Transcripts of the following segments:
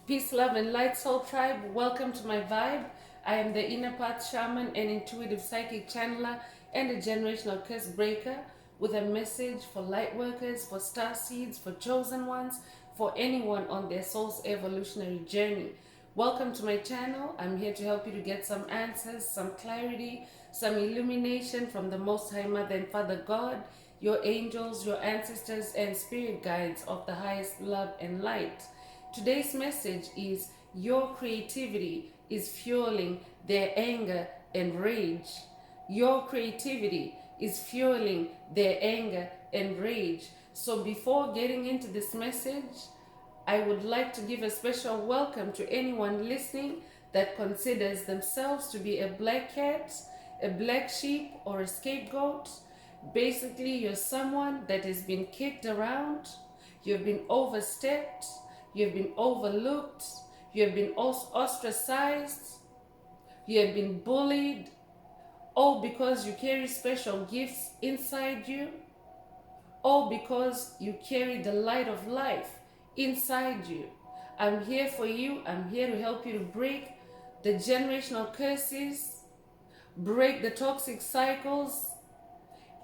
Peace, love, and light, soul tribe. Welcome to my vibe. I am the inner path shaman and intuitive psychic channeler and a generational curse breaker with a message for light workers, for star seeds, for chosen ones, for anyone on their soul's evolutionary journey. Welcome to my channel. I'm here to help you to get some answers, some clarity, some illumination from the Most High Mother and Father God, your angels, your ancestors, and spirit guides of the highest love and light. Today's message is your creativity is fueling their anger and rage. Your creativity is fueling their anger and rage. So before getting into this message, I would like to give a special welcome to anyone listening that considers themselves to be a black cat, a black sheep, or a scapegoat. Basically, you're someone that has been kicked around, you've been overstepped, you've been overlooked, you have been ostracized, you have been bullied, all because you carry special gifts inside you, all because you carry the light of life inside you. I'm here for you. I'm here to help you to break the generational curses, break the toxic cycles,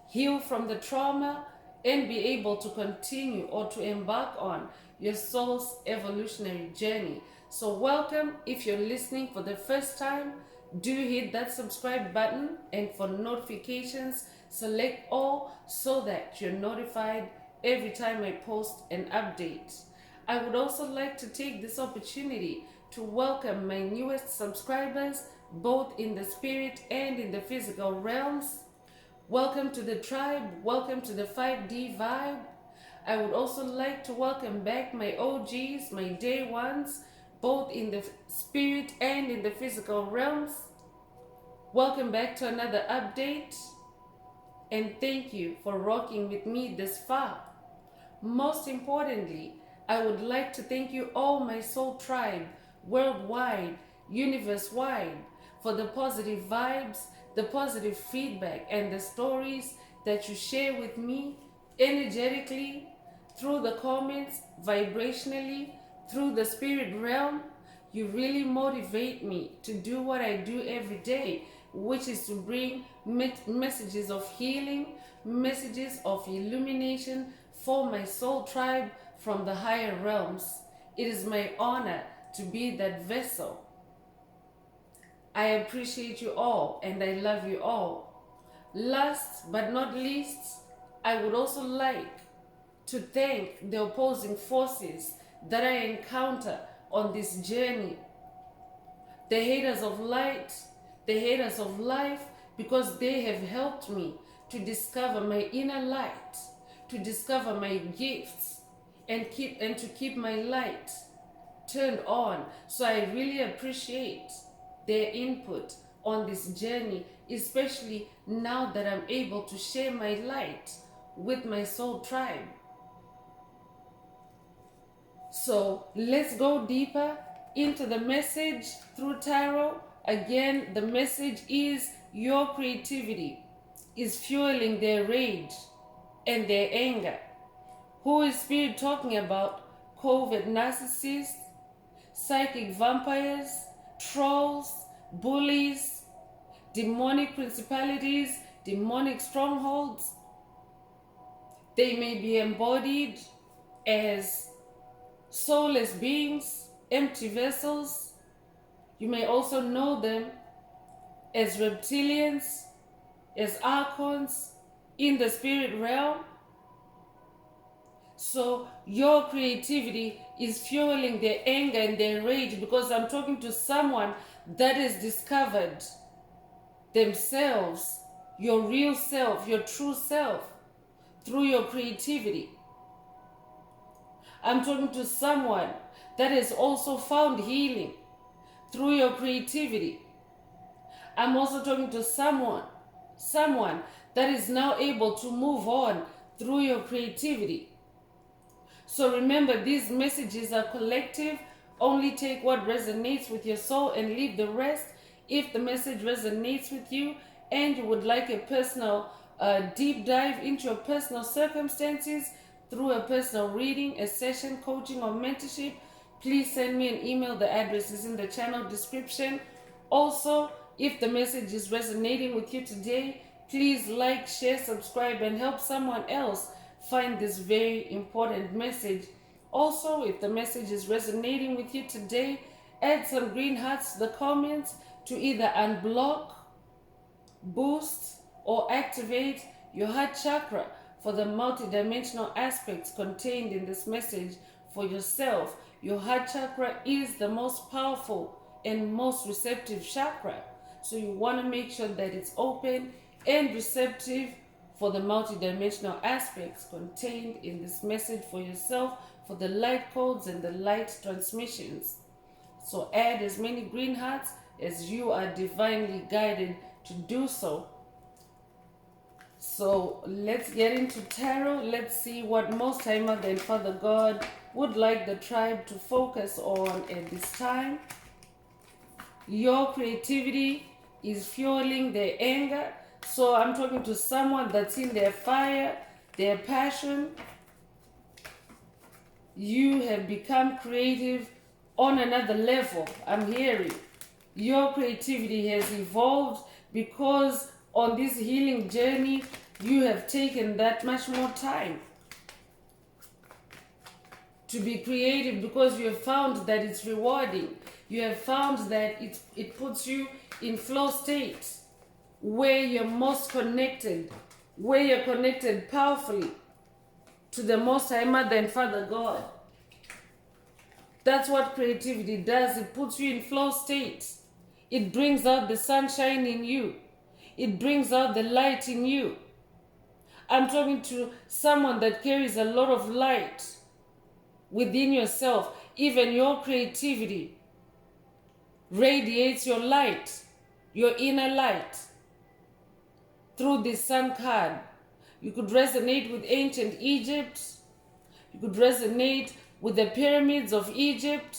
heal from the trauma, and be able to continue or to embark on your soul's evolutionary journey. So welcome. If you're listening for the first time, do hit that subscribe button, and for notifications, select all so that you're notified every time I post an update. I would also like to take this opportunity to welcome my newest subscribers, both in the spirit and in the physical realms. Welcome to the tribe. Welcome to the 5D vibe. I would also like to welcome back my OGs, my day ones, both in the spirit and in the physical realms. Welcome back to another update, and thank you for rocking with me this far. Most importantly, I would like to thank you all, my soul tribe, worldwide, universe-wide, for the positive vibes, the positive feedback, and the stories that you share with me energetically, through the comments, vibrationally, through the spirit realm. You really motivate me to do what I do every day, which is to bring messages of healing, messages of illumination for my soul tribe from the higher realms. It is my honor to be that vessel. I appreciate you all and I love you all. Last but not least, I would also like to thank the opposing forces that I encounter on this journey. The haters of light, the haters of life, because they have helped me to discover my inner light, to discover my gifts, and to keep my light turned on. So I really appreciate their input on this journey, especially now that I'm able to share my light with my soul tribe. So let's go deeper into the message through tarot. Again, the message is your creativity is fueling their rage and their anger. Who is spirit talking about? COVID narcissists, psychic vampires, trolls, bullies, demonic principalities, demonic strongholds. They may be embodied as soulless beings, empty vessels. You may also know them as reptilians, as archons in the spirit realm. So your creativity is fueling their anger and their rage, because I'm talking to someone that has discovered themselves, your real self, your true self, through your creativity. I'm talking to someone that has also found healing through your creativity. I'm also talking to someone that is now able to move on through your creativity. So remember, these messages are collective. Only take what resonates with your soul and leave the rest. If the message resonates with you and you would like a personal deep dive into your personal circumstances through a personal reading, a session, coaching, or mentorship, please send me an email. The address is in the channel description. Also, if the message is resonating with you today, please like, share, subscribe, and help someone else find this very important message. Also, if the message is resonating with you today, add some green hearts to the comments to either unblock, boost, or activate your heart chakra for the multidimensional aspects contained in this message for yourself. Your heart chakra is the most powerful and most receptive chakra. So you want to make sure that it's open and receptive for the multidimensional aspects contained in this message for yourself, for the light codes and the light transmissions. So add as many green hearts as you are divinely guided to do so. So let's get into tarot. Let's see what Most High Mother and Father God would like the tribe to focus on at this time. Your creativity is fueling their anger. So I'm talking to someone that's in their fire, their passion. You have become creative on another level. I'm hearing your creativity has evolved because on this healing journey you have taken that much more time to be creative, because you have found that it's rewarding. You have found that it puts you in flow state where you're most connected, where you're connected powerfully to the Most High Mother and Father God. That's what creativity does. It puts you in flow state. It brings out the sunshine in you. It brings out the light in you. I'm talking to someone that carries a lot of light within yourself. Even your creativity radiates your light, your inner light, through this sun card. You could resonate with ancient Egypt. You could resonate with the pyramids of Egypt.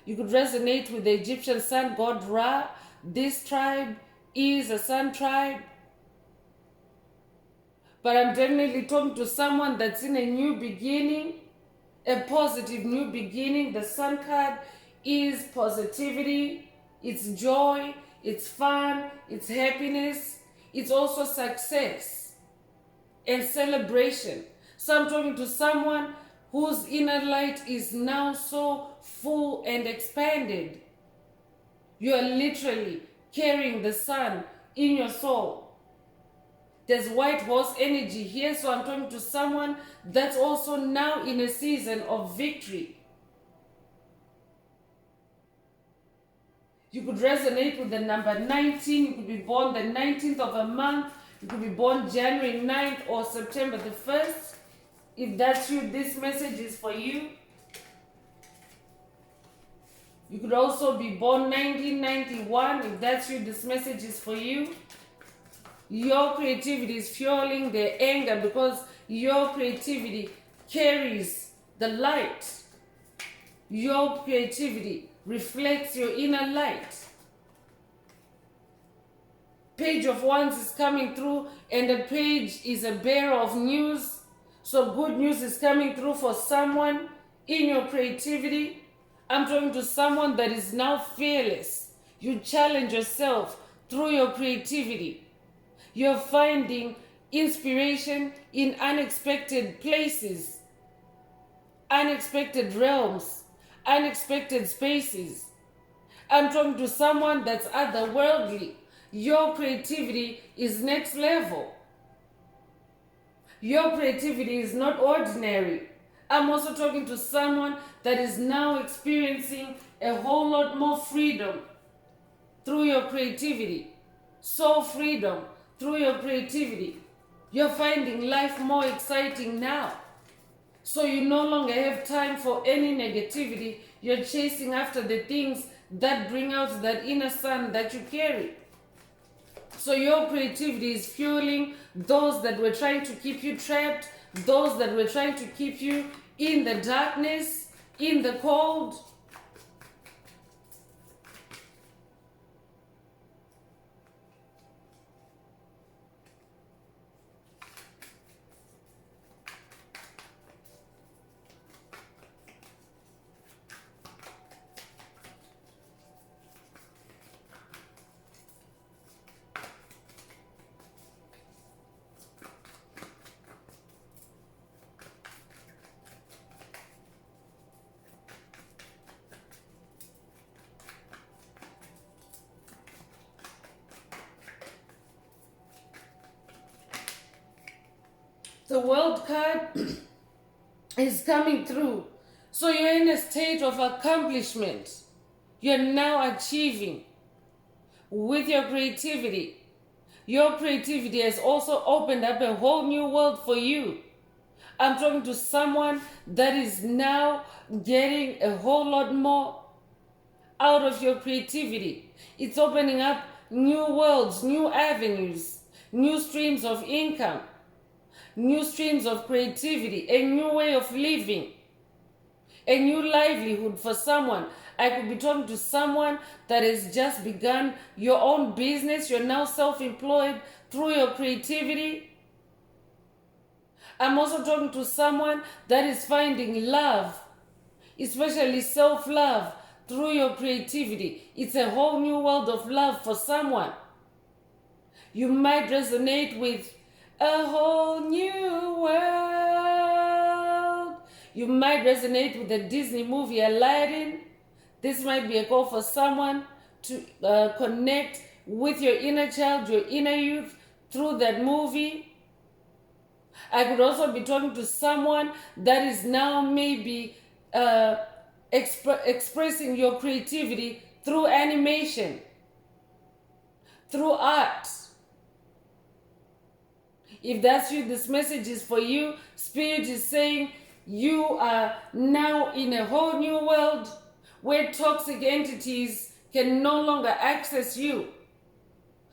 You could resonate with the Egyptian sun god Ra. This tribe is a sun tribe. But I'm definitely talking to someone that's in a new beginning, a positive new beginning. The sun card is positivity, it's joy, it's fun, it's happiness, it's also success and celebration. So I'm talking to someone whose inner light is now so full and expanded. You are literally carrying the sun in your soul. There's white horse energy here, so I'm talking to someone that's also now in a season of victory. You could resonate with the number 19. You could be born the 19th of a month. You could be born January 9th or September the 1st. If that's you, this message is for you. You could also be born 1991. If that's you, this message is for you. Your creativity is fueling their anger because your creativity carries the light. Your creativity reflects your inner light. Page of Wands is coming through, and the page is a bearer of news. So good news is coming through for someone in your creativity. I'm talking to someone that is now fearless. You challenge yourself through your creativity. You're finding inspiration in unexpected places, unexpected realms, unexpected spaces. I'm talking to someone that's otherworldly. Your creativity is next level. Your creativity is not ordinary. I'm also talking to someone that is now experiencing a whole lot more freedom through your creativity. Soul freedom through your creativity. You're finding life more exciting now. So you no longer have time for any negativity. You're chasing after the things that bring out that inner sun that you carry. So your creativity is fueling those that were trying to keep you trapped, those that were trying to keep you in the darkness, in the cold. The World card is coming through. So you're in a state of accomplishment. You're now achieving with your creativity. Your creativity has also opened up a whole new world for you. I'm talking to someone that is now getting a whole lot more out of your creativity. It's opening up new worlds, new avenues, new streams of income, new streams of creativity, a new way of living, a new livelihood for someone. I could be talking to someone that has just begun your own business. You're now self-employed through your creativity. I'm also talking to someone that is finding love, especially self-love, through your creativity. It's a whole new world of love for someone. You might resonate with a whole new world. You might resonate with the Disney movie Aladdin. This might be a call for someone to connect with your inner child, your inner youth through that movie. I could also be talking to someone that is now maybe expressing your creativity through animation, through art. If that's you, this message is for you. Spirit is saying you are now in a whole new world where toxic entities can no longer access you.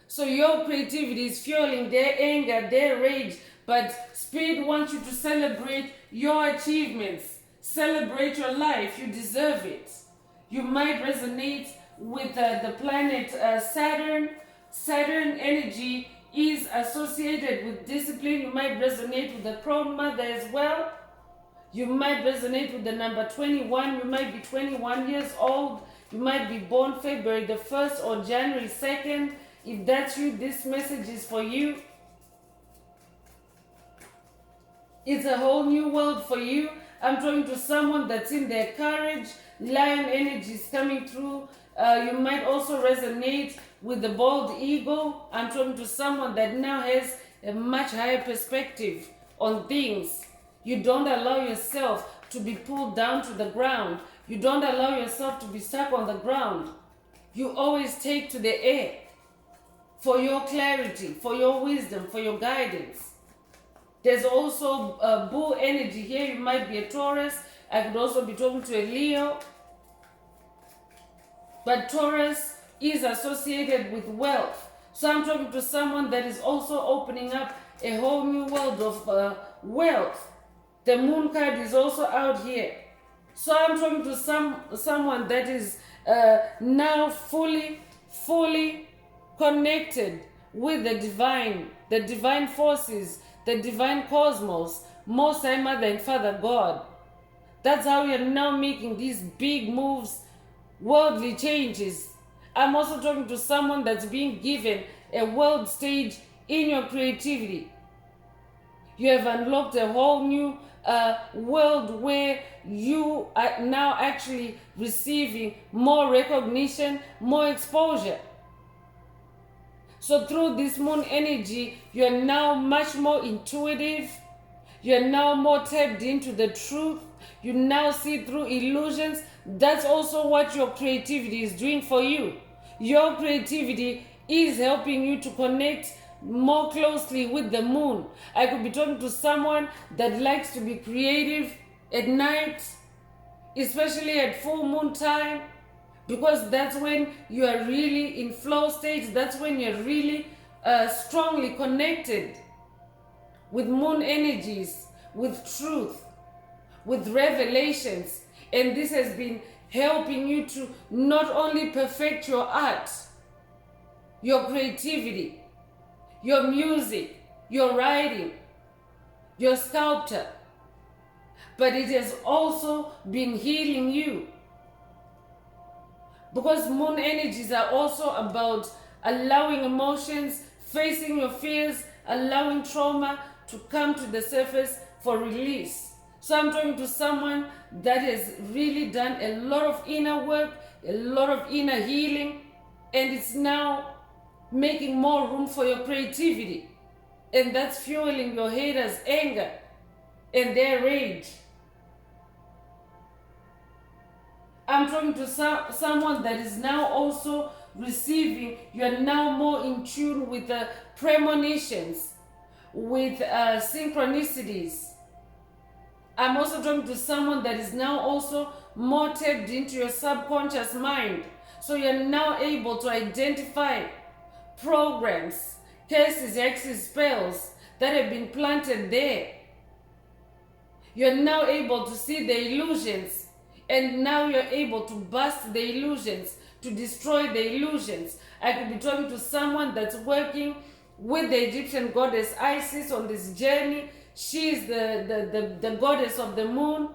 So your creativity is fueling their anger, their rage, but Spirit wants you to celebrate your achievements. Celebrate your life. You deserve it. You might resonate with the planet Saturn. Saturn energy is associated with discipline. You might resonate with the proud mother as well. You might resonate with the number 21. You might be 21 years old. You might be born February the 1st or January 2nd. If that's you, this message is for you. It's a whole new world for you. I'm talking to someone that's in their courage. Lion energy is coming through. You might also resonate with the bald eagle. I'm talking to someone that now has a much higher perspective on things. You don't allow yourself to be pulled down to the ground. You don't allow yourself to be stuck on the ground. You always take to the air for your clarity, for your wisdom, for your guidance. There's also bull energy here. You might be a Taurus. I could also be talking to a Leo. But Taurus is associated with wealth. So I'm talking to someone that is also opening up a whole new world of wealth. The moon card is also out here. So I'm talking to someone that is now fully connected with the divine forces, the divine cosmos, Most High Mother and Father God. That's how you're now making these big moves, worldly changes. I'm also talking to someone that's being given a world stage in your creativity. You have unlocked a whole new world where you are now actually receiving more recognition, more exposure. So through this moon energy, you're now much more intuitive. You're now more tapped into the truth. You now see through illusions. That's also what your creativity is doing for you. Your creativity is helping you to connect more closely with the moon. I could be talking to someone that likes to be creative at night, especially at full moon time, because that's when you are really in flow state. That's when you're really strongly connected with moon energies, with truth, with revelations. And this has been helping you to not only perfect your art, your creativity, your music, your writing, your sculpture, but it has also been healing you. Because moon energies are also about allowing emotions, facing your fears, allowing trauma to come to the surface for release. So I'm talking to someone that has really done a lot of inner work, a lot of inner healing, and it's now making more room for your creativity. And that's fueling your haters' anger and their rage. I'm talking to someone that is now also receiving. You're now more in tune with the premonitions, with synchronicities. I'm also talking to someone that is now also more tapped into your subconscious mind. So you're now able to identify programs, curses, hexes, spells that have been planted there. You're now able to see the illusions, and now you're able to bust the illusions, to destroy the illusions. I could be talking to someone that's working with the Egyptian goddess Isis on this journey. She is the goddess of the moon.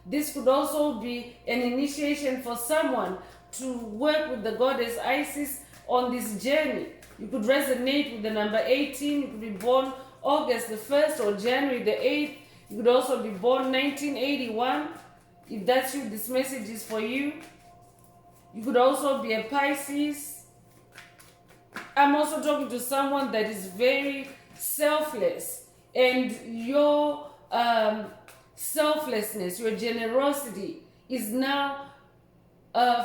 This could also be an initiation for someone to work with the goddess Isis on this journey. You could resonate with the number 18. You could be born August the 1st or January the 8th. You could also be born 1981. If that's you, this message is for you. You could also be a Pisces. I'm also talking to someone that is very selfless, and your selflessness, your generosity is now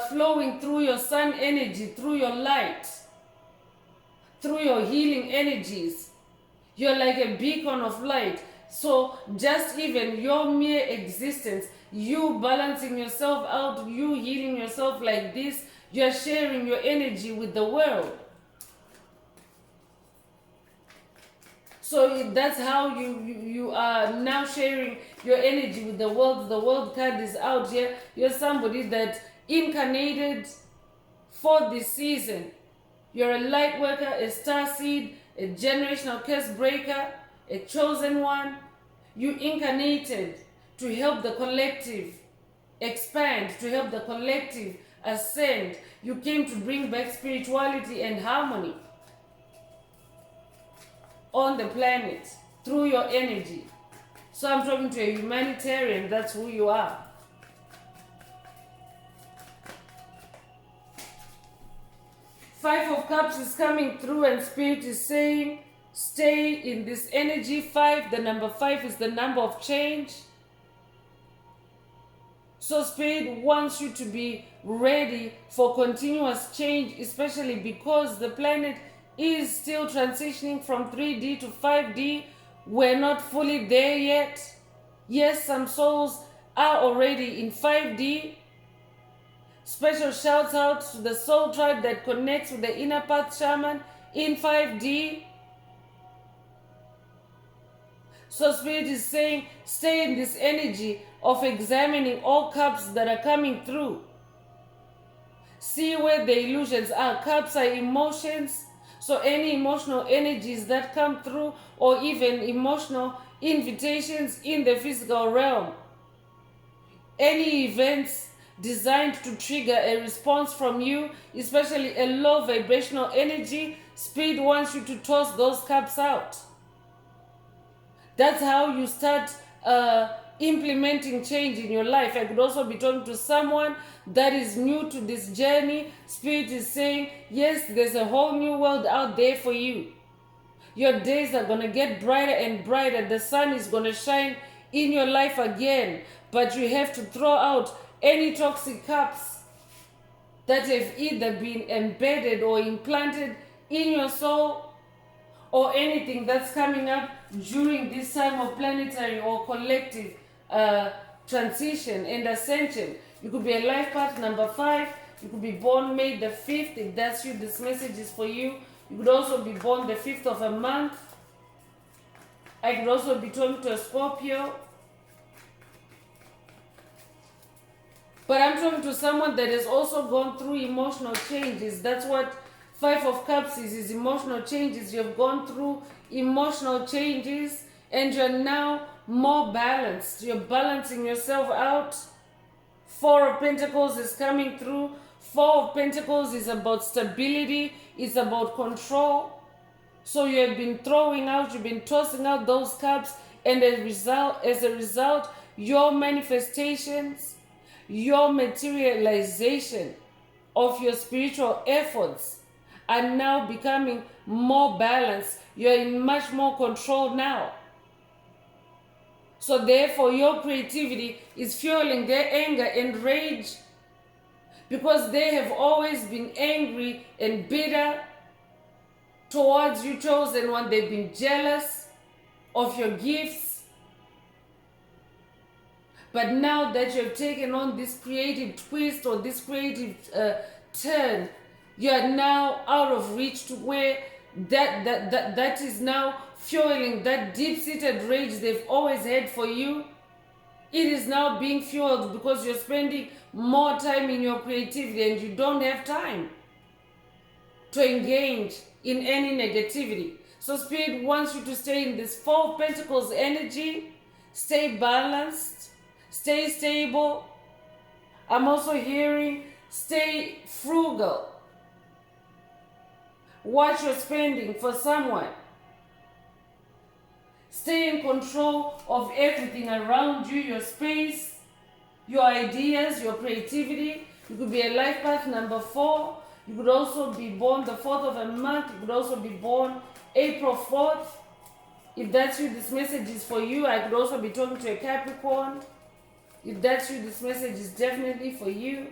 flowing through your sun energy, through your light, through your healing energies. You're like a beacon of light. So just even your mere existence, you balancing yourself out, you healing yourself like this, you're sharing your energy with the world. So that's how you are now sharing your energy with the world. The world card is out here. You're somebody that incarnated for this season. You're a light worker, a star seed, a generational curse breaker, a chosen one. You incarnated to help the collective expand, to help the collective ascend. You came to bring back spirituality and harmony on the planet through your energy. So I'm talking to a humanitarian. That's who you are. Five of Cups is coming through, and Spirit is saying stay in this energy. 5, the number 5 is the number of change. So Spirit wants you to be ready for continuous change, especially because the planet is still transitioning from 3D to 5D. We're not fully there yet. Yes, some souls are already in 5D. Special shouts out to the soul tribe that connects with the inner path shaman in 5D. So Spirit is saying stay in this energy of examining all cups that are coming through. See where the illusions are. Cups are emotions. So any emotional energies that come through, or even emotional invitations in the physical realm. Any events designed to trigger a response from you, especially a low vibrational energy, Spirit wants you to toss those cups out. That's how you start implementing change in your life. I could also be talking to someone that is new to this journey. Spirit is saying, yes, there's a whole new world out there for you. Your days are going to get brighter and brighter. The sun is going to shine in your life again. But you have to throw out any toxic cups that have either been embedded or implanted in your soul, or anything that's coming up during this time of planetary or collective transition and ascension. You could be a life path number 5. You could be born May the 5th. If that's you, this message is for you. You could also be born the 5th of a month. I could also be talking to a Scorpio. But I'm talking to someone that has also gone through emotional changes. That's what 5 of Cups is emotional changes. You've gone through emotional changes and you're now more balanced. You're balancing yourself out. 4 of Pentacles is coming through. 4 of Pentacles is about stability. It's about control. So you have been throwing out, you've been tossing out those cups, and as a result, your manifestations, your materialization of your spiritual efforts are now becoming more balanced. You're in much more control now. So therefore, your creativity is fueling their anger and rage, because they have always been angry and bitter towards you, chosen one. They've been jealous of your gifts. But now that you have taken on this creative twist or this creative turn, you are now out of reach to where that is now fueling that deep-seated rage they've always had for you. It is now being fueled because you're spending more time in your creativity and you don't have time to engage in any negativity. So Spirit wants you to stay in this Four of Pentacles energy, stay balanced, stay stable. I'm also hearing stay frugal. Watch your spending for someone. Stay in control of everything around you, your space, your ideas, your creativity. You could be a life path number 4. You could also be born the 4th of a month. You could also be born April 4th. If that's you, this message is for you. I could also be talking to a Capricorn. If that's you, this message is definitely for you.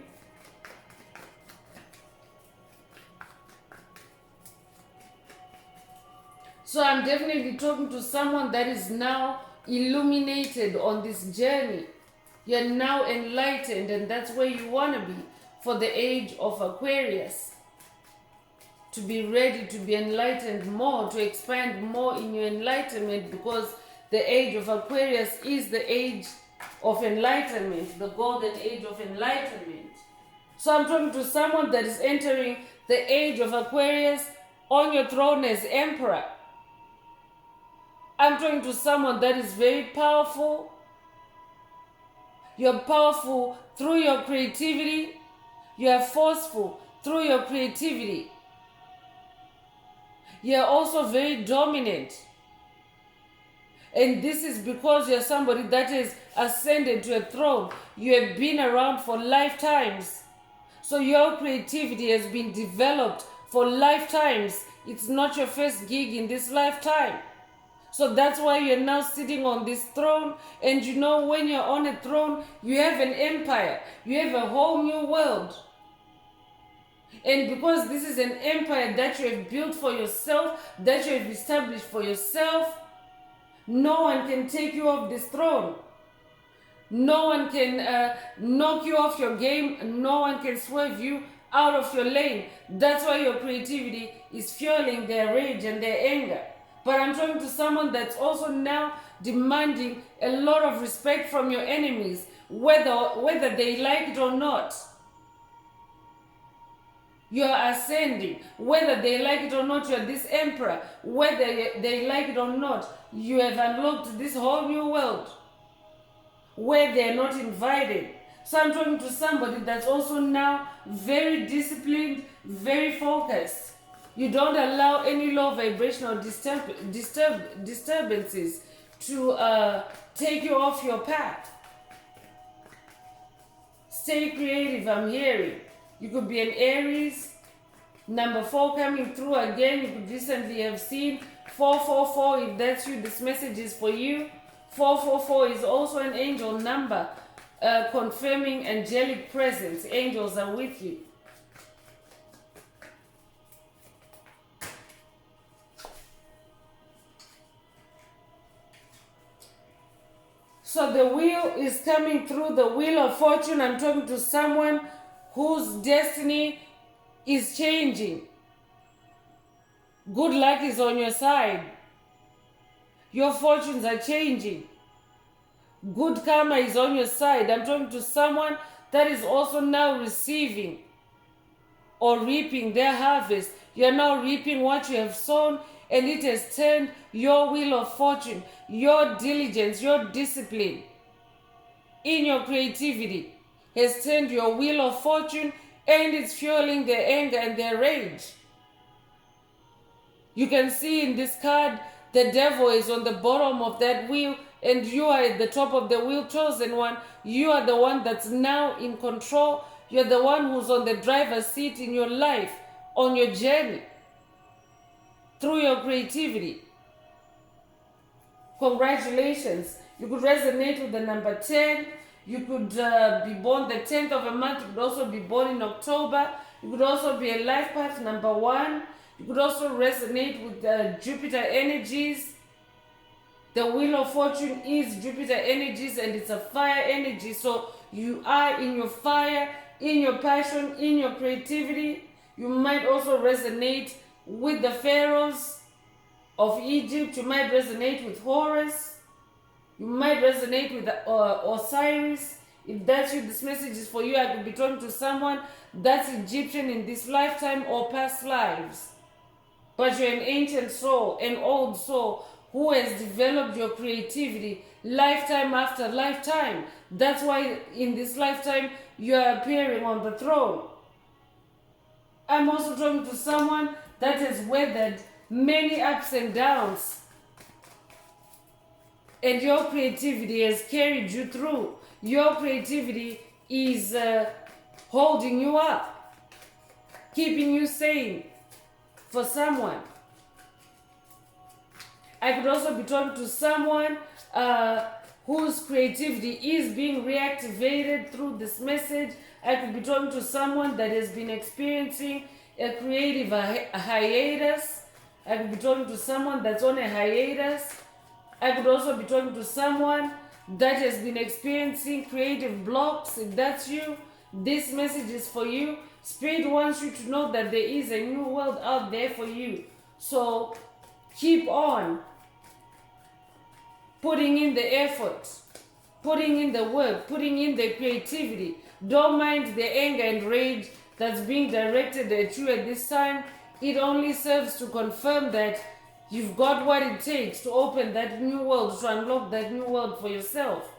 So I'm definitely talking to someone that is now illuminated on this journey. You're now enlightened, and that's where you want to be for the age of Aquarius. To be ready to be enlightened more, to expand more in your enlightenment, because the age of Aquarius is the age of enlightenment, the golden age of enlightenment. So I'm talking to someone that is entering the age of Aquarius on your throne as emperor. I'm talking to someone that is very powerful. You're powerful through your creativity. You are forceful through your creativity. You're also very dominant. And this is because you're somebody that has ascended to a throne. You have been around for lifetimes. So your creativity has been developed for lifetimes. It's not your first gig in this lifetime. So that's why you're now sitting on this throne. And you know, when you're on a throne, you have an empire. You have a whole new world. And because this is an empire that you have built for yourself, that you have established for yourself, no one can take you off this throne. No one can knock you off your game. No one can swerve you out of your lane. That's why your creativity is fueling their rage and their anger. But I'm talking to someone that's also now demanding a lot of respect from your enemies, whether they like it or not. You're ascending, whether they like it or not. You're this emperor, whether they like it or not. You have unlocked this whole new world where they're not invited. So I'm talking to somebody that's also now very disciplined, very focused. You don't allow any low vibrational disturbances to take you off your path. Stay creative, I'm hearing. You could be an Aries. Number 4 coming through again. You could recently have seen 444. If that's you, this message is for you. 444 is also an angel number, confirming angelic presence. Angels are with you. So the wheel is coming through, the wheel of fortune. I'm talking to someone whose destiny is changing. Good luck is on your side. Your fortunes are changing. Good karma is on your side. I'm talking to someone that is also now receiving or reaping their harvest. You're now reaping what you have sown, and it has turned your wheel of fortune, your diligence, your discipline in your creativity has turned your wheel of fortune, and it's fueling their anger and their rage. You can see in this card, the devil is on the bottom of that wheel, and you are at the top of the wheel, chosen one. You are the one that's now in control. You're the one who's on the driver's seat in your life. on your journey through your creativity. Congratulations. You could resonate with the number 10. You could be born the 10th of a month. You could also be born in October. You could also be a life path number 1. You could also resonate with Jupiter energies. The Wheel of Fortune is Jupiter energies and it's a fire energy. So you are in your fire, in your passion, in your creativity. You might also resonate with the pharaohs of Egypt. You might resonate with Horus. You might resonate with Osiris. If that's you, this message is for you. I could be talking to someone that's Egyptian in this lifetime or past lives. But you're an ancient soul, an old soul who has developed your creativity lifetime after lifetime. That's why in this lifetime you're appearing on the throne. I'm also talking to someone that has weathered many ups and downs. And your creativity has carried you through. Your creativity is holding you up, keeping you sane for someone. I could also be talking to someone whose creativity is being reactivated through this message. I could be talking to someone that has been experiencing a creative hiatus. I could be talking to someone that's on a hiatus. I could also be talking to someone that has been experiencing creative blocks. If that's you, this message is for you. Spirit wants you to know that there is a new world out there for you. So keep on putting in the effort, putting in the work, putting in the creativity. Don't mind the anger and rage that's being directed at you at this time. It only serves to confirm that you've got what it takes to open that new world, to unlock that new world for yourself.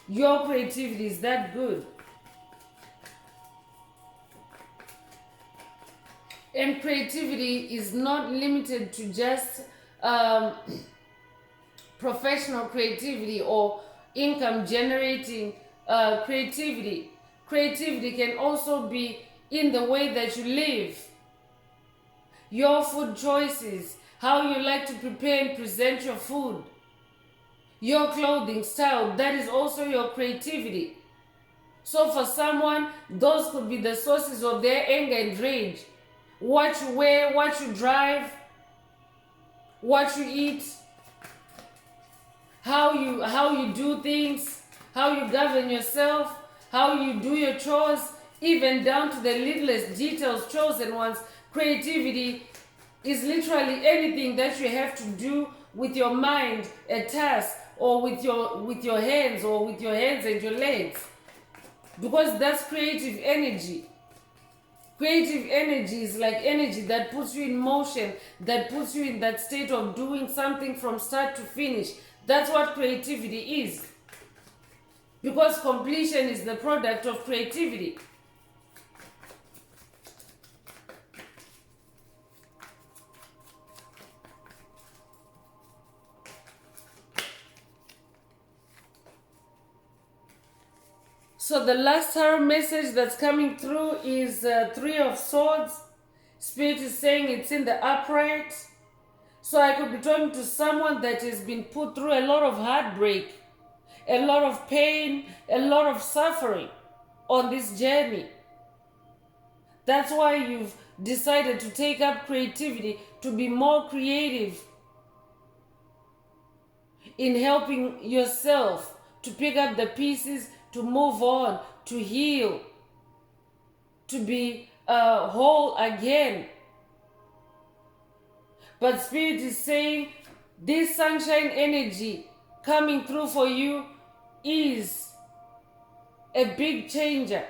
Your creativity is that good. And creativity is not limited to just professional creativity or income generating creativity. Creativity can also be in the way that you live. Your food choices, how you like to prepare and present your food. Your clothing style, that is also your creativity. So for someone, those could be the sources of their anger and rage. What you wear, what you drive, what you eat, how you do things, how you govern yourself, how you do your chores, even down to the littlest details, chosen ones. Creativity is literally anything that you have to do with your mind, a task, or with your hands, or with your hands and your legs, because that's creative energy. Creative energy is like energy that puts you in motion, that puts you in that state of doing something from start to finish. That's what creativity is, because completion is the product of creativity. So the last tarot message that's coming through is Three of Swords. Spirit is saying it's in the upright. So I could be talking to someone that has been put through a lot of heartbreak, a lot of pain, a lot of suffering on this journey. That's why you've decided to take up creativity, to be more creative in helping yourself to pick up the pieces, to move on, to heal, to be whole again. But Spirit is saying this sunshine energy coming through for you is a big changer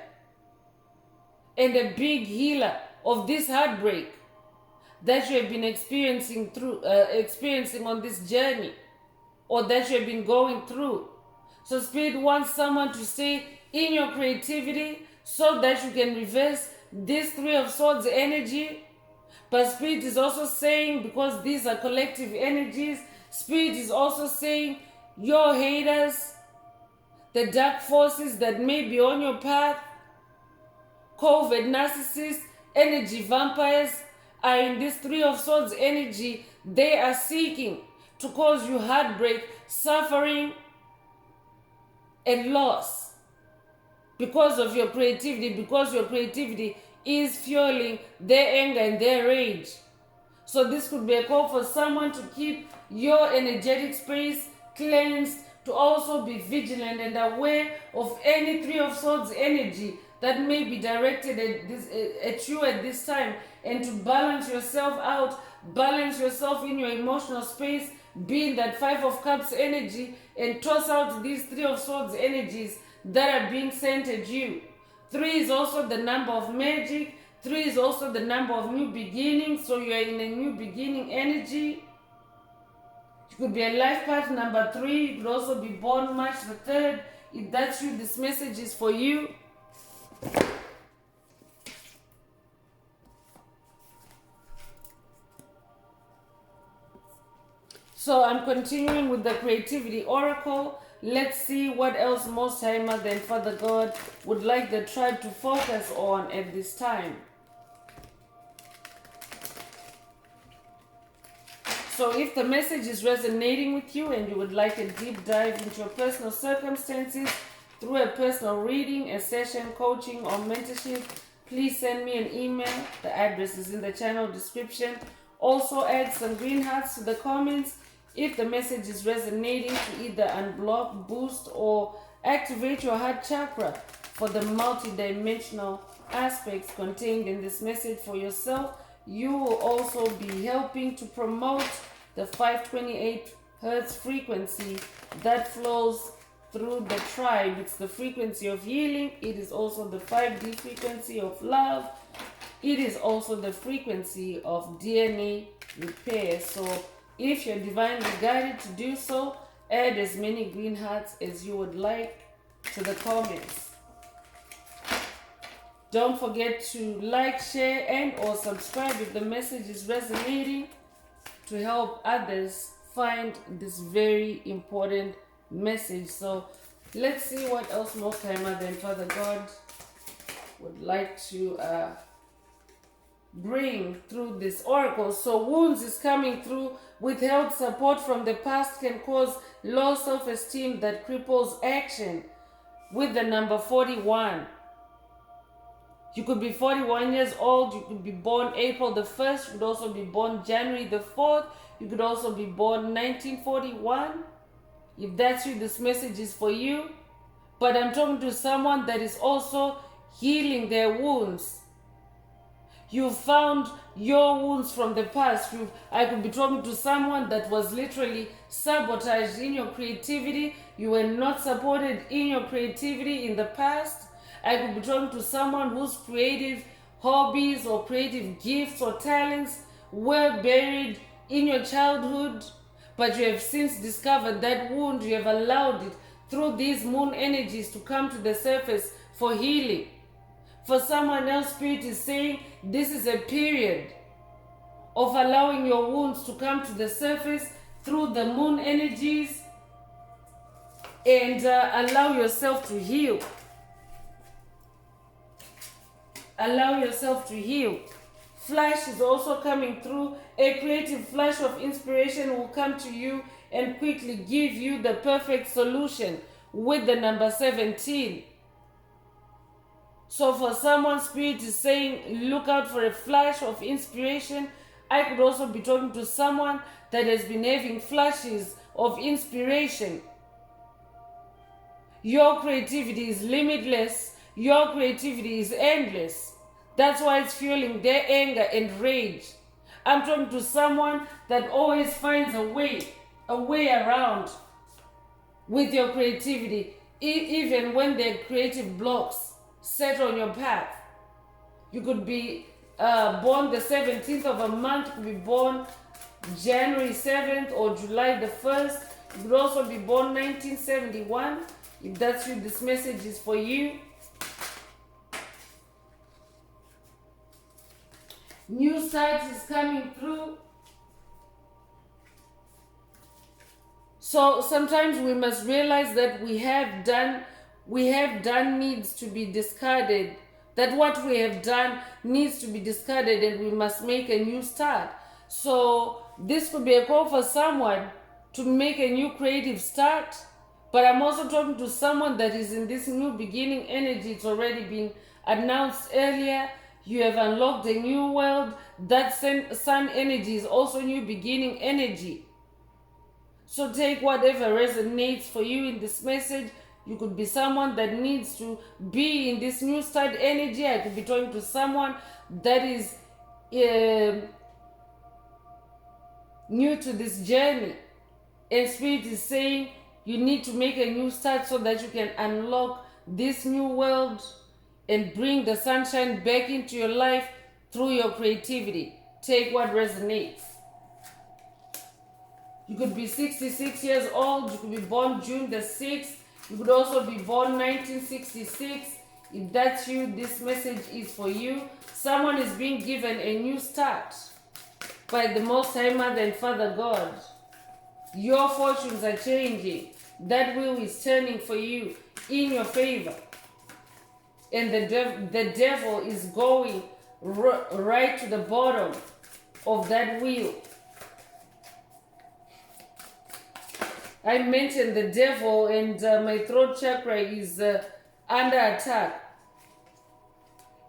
and a big healer of this heartbreak that you have been experiencing on this journey, or that you have been going through. So Spirit wants someone to stay in your creativity so that you can reverse this Three of Swords energy. But Spirit is also saying, because these are collective energies, Spirit is also saying your haters, the dark forces that may be on your path, covert narcissists, energy. Vampires are in this Three of Swords energy. They are seeking to cause you heartbreak, suffering, and loss because of your creativity, because your creativity is fueling their anger and their rage. So this could be a call for someone to keep your energetic space cleansed, to also be vigilant and aware of any Three of Swords energy that may be directed at you at this time, and to balance yourself out, balance yourself in your emotional space, be in that Five of Cups energy, and toss out these Three of Swords energies that are being sent at you. 3 is also the number of magic. 3 is also the number of new beginnings, so you are in a new beginning energy. You could be a life path number 3. You could also be born March the 3rd. If that's you, this message is for you. So I'm continuing with the Creativity Oracle. Let's see what else Most High Mother and Father God would like the tribe to focus on at this time. So if the message is resonating with you and you would like a deep dive into your personal circumstances through a personal reading, a session, coaching, or mentorship, please send me an email. The address is in the channel description. Also add some green hearts to the comments if the message is resonating, to either unblock, boost, or activate your heart chakra for the multi-dimensional aspects contained in this message for yourself. You will also be helping to promote the 528 Hertz frequency that flows through the tribe. It's the frequency of healing. It is also the 5D frequency of love. It is also the frequency of DNA repair. So if you're divinely guided to do so, add as many green hearts as you would like to the comments. Don't forget to like, share, and or subscribe if the message is resonating, to help others find this very important message. So let's see what else Most High Mother and Father God would like to bring through this oracle. So wounds is coming through. Withheld support from the past can cause low self-esteem that cripples action with the number 41. You could be 41 years old. You could be born April the 1st. You could also be born January the 4th. You could also be born 1941. If that's you, this message is for you. But I'm talking to someone that is also healing their wounds. You found your wounds from the past. I could be talking to someone that was literally sabotaged in your creativity. You were not supported in your creativity in the past. I could be talking to someone whose creative hobbies or creative gifts or talents were buried in your childhood, but you have since discovered that wound. You have allowed it through these moon energies to come to the surface for healing. For someone else, Spirit is saying this is a period of allowing your wounds to come to the surface through the moon energies, and allow yourself to heal. Allow yourself to heal. Flash is also coming through. A creative flash of inspiration will come to you and quickly give you the perfect solution with the number 17. So for someone, Spirit is saying look out for a flash of inspiration. I could also be talking to someone that has been having flashes of inspiration. Your creativity is limitless. Your creativity is endless. That's why it's fueling their anger and rage. I'm talking to someone that always finds a way around with your creativity, even when there are creative blocks set on your path. You could be born the 17th of a month, you could be born January 7th or July the 1st. You could also be born 1971. If that's you, this message is for you. New sight is coming through. So sometimes we must realize that we have done needs to be discarded that what we have done needs to be discarded and we must make a new start. So this could be a call for someone to make a new creative start. But I'm also talking to someone that is in this new beginning energy. It's already been announced earlier. You have unlocked a new world. That sun energy is also new beginning energy. So take whatever resonates for you in this message. You could be someone that needs to be in this new start energy. I could be talking to someone that is new to this journey. And Spirit is saying you need to make a new start so that you can unlock this new world and bring the sunshine back into your life through your creativity. Take what resonates. You could be 66 years old. You could be born June the 6th. You could also be born 1966. If that's you, this message is for you. Someone is being given a new start by the Most High Mother and Father God. Your fortunes are changing. That wheel is turning for you in your favor. And the devil is going right to the bottom of that wheel. I mentioned the devil, and my throat chakra is under attack.